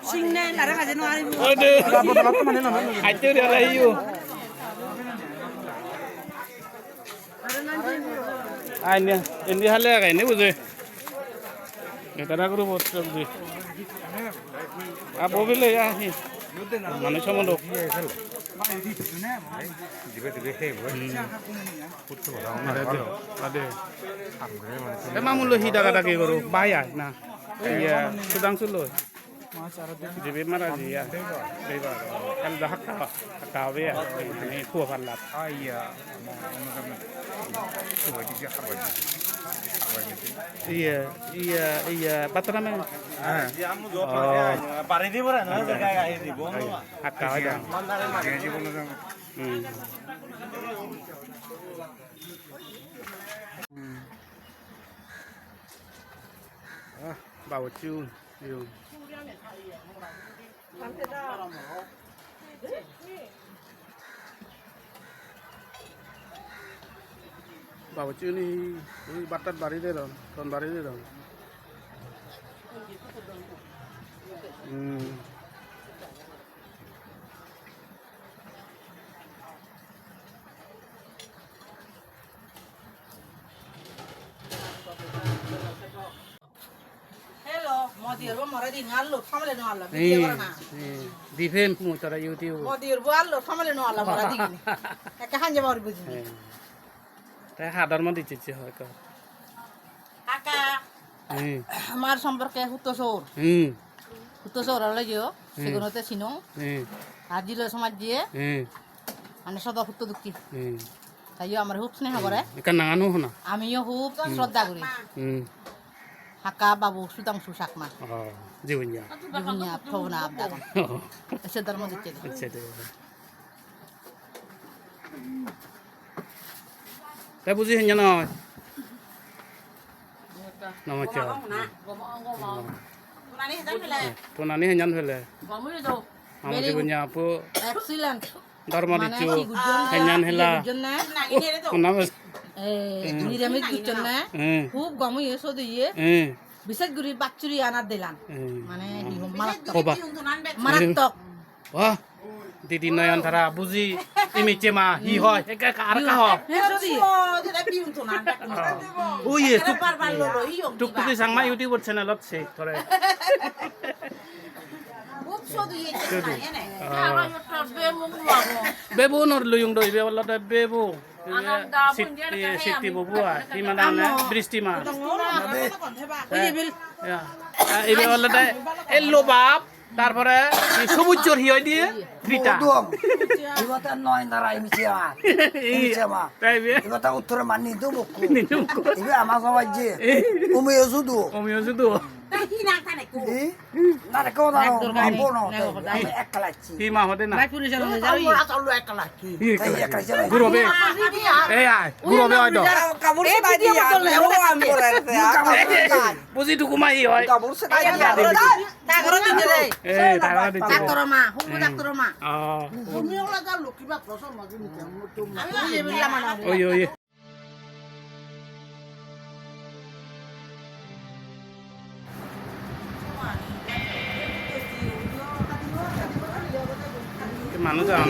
S7: Singna, lara kaje no ari.
S1: aduh ayo dia lare hiyo anya ini hale kayak ini buze kita nak guru bos buze apa boleh ya sih mana cuma dok ada emang mulu hidak ada kayak guru bayar nah iya sedang suluh jadi mana dia kan dah kau ya ini tua palat iya apa namanya
S2: পারি দিব রে না জায়গা গাই দিব
S1: hakka aja bảo chiu yêu bảo chiu ni batat bari deh dong ton bari deh dong
S7: Modir bo mara di ngallo famale no alla.
S1: এই
S7: Video na.
S1: Defence মু তোরা YouTube
S7: Modir bo allo famale no alla mara di gini. Eka hanje mari buji.
S1: তাই হাদার মধ্যে দিচ্ছে হয় কা
S7: Kaka
S1: হুম
S7: আমার সম্পর্কে হুতোসর
S1: হুম
S7: হুতোসর হলে যেও সেগুলোতে চিনো
S1: হুম
S7: আর জিলো সমাজ দিয়ে
S1: হুম
S7: মানে সদা হুত দুঃখী
S1: হুম
S7: তাইও আমার খুব স্নেহ করে
S1: একা নাঙানো হনা
S7: আমিও খুব শ্রদ্ধা করি
S1: হুম
S7: হাকা বাবু সুতাংশু সাকমা
S1: জীবনিয়া
S7: জীবনিয়া ফবনা আবদা এসে ধর্ম দিচ্ছে
S1: আচ্ছা তাই বুঝি হেন নয় নমস্কার তো নানি হেন ফেলে আমার জীবনিয়া আপু
S7: এক্সিলেন্ট
S1: ধর্ম
S7: মানে
S1: দিচ্ছু
S7: কি গুজন
S1: হেন হেলা
S7: গুজন না
S1: নাম
S7: নিরামিষ গুজন না
S1: হুম
S7: খুব গমই এসো দিয়ে
S1: হুম
S7: বিশেষ করে বাচ্চুরি আনার দিলাম মানে কি মারাত্মক
S1: কবা
S7: মারাত্মক
S1: বাহ দিদি নয়ন ধারা বুঝি ইমিচে মা হি হয় একা আর কা হয় ওই টুকটুকি সাংমা ইউটিউব চ্যানেলত সে ধরে বেবু নর লুয়ুং দই বে বলতে বেবু সিটি ববুয়া ইমানা বৃষ্টি মা এইবে বলতে এল্লো বাপ তারপরে সবুজর হিয় দিয়ে ফ্রিটা
S2: ইবতা নয় নারাই মিছিয়া
S1: তাইবে
S2: ইবতা উত্তরে মানি দু বকু
S1: নিনু
S2: ইবে আমা সবাই যে উমে যুদু
S1: ওমিও শুধু
S2: না রে কোন না বোনো একলাচ্ছি
S1: কি মা হতে না
S7: ভাই পুলিশ আলো যাও
S2: তাই একলাচ্ছি
S1: গুরবে এই আয় গুরবে হয় তো
S2: কাবুল সে বাই দিয়া ও আম বলে
S1: বুঝি টুকু মাই হয়
S2: কাবুল সে বাই দিয়া
S7: ডাক্তার দিতে রে
S1: এই তারা দিচ্ছে
S7: ডাক্তার মা হুবু ডাক্তার মা
S1: আমি
S7: এই বিলা মানা
S1: ওই ওই মানুষ জান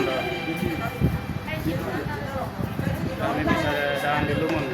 S1: আমি বিচারে জান দিলু মন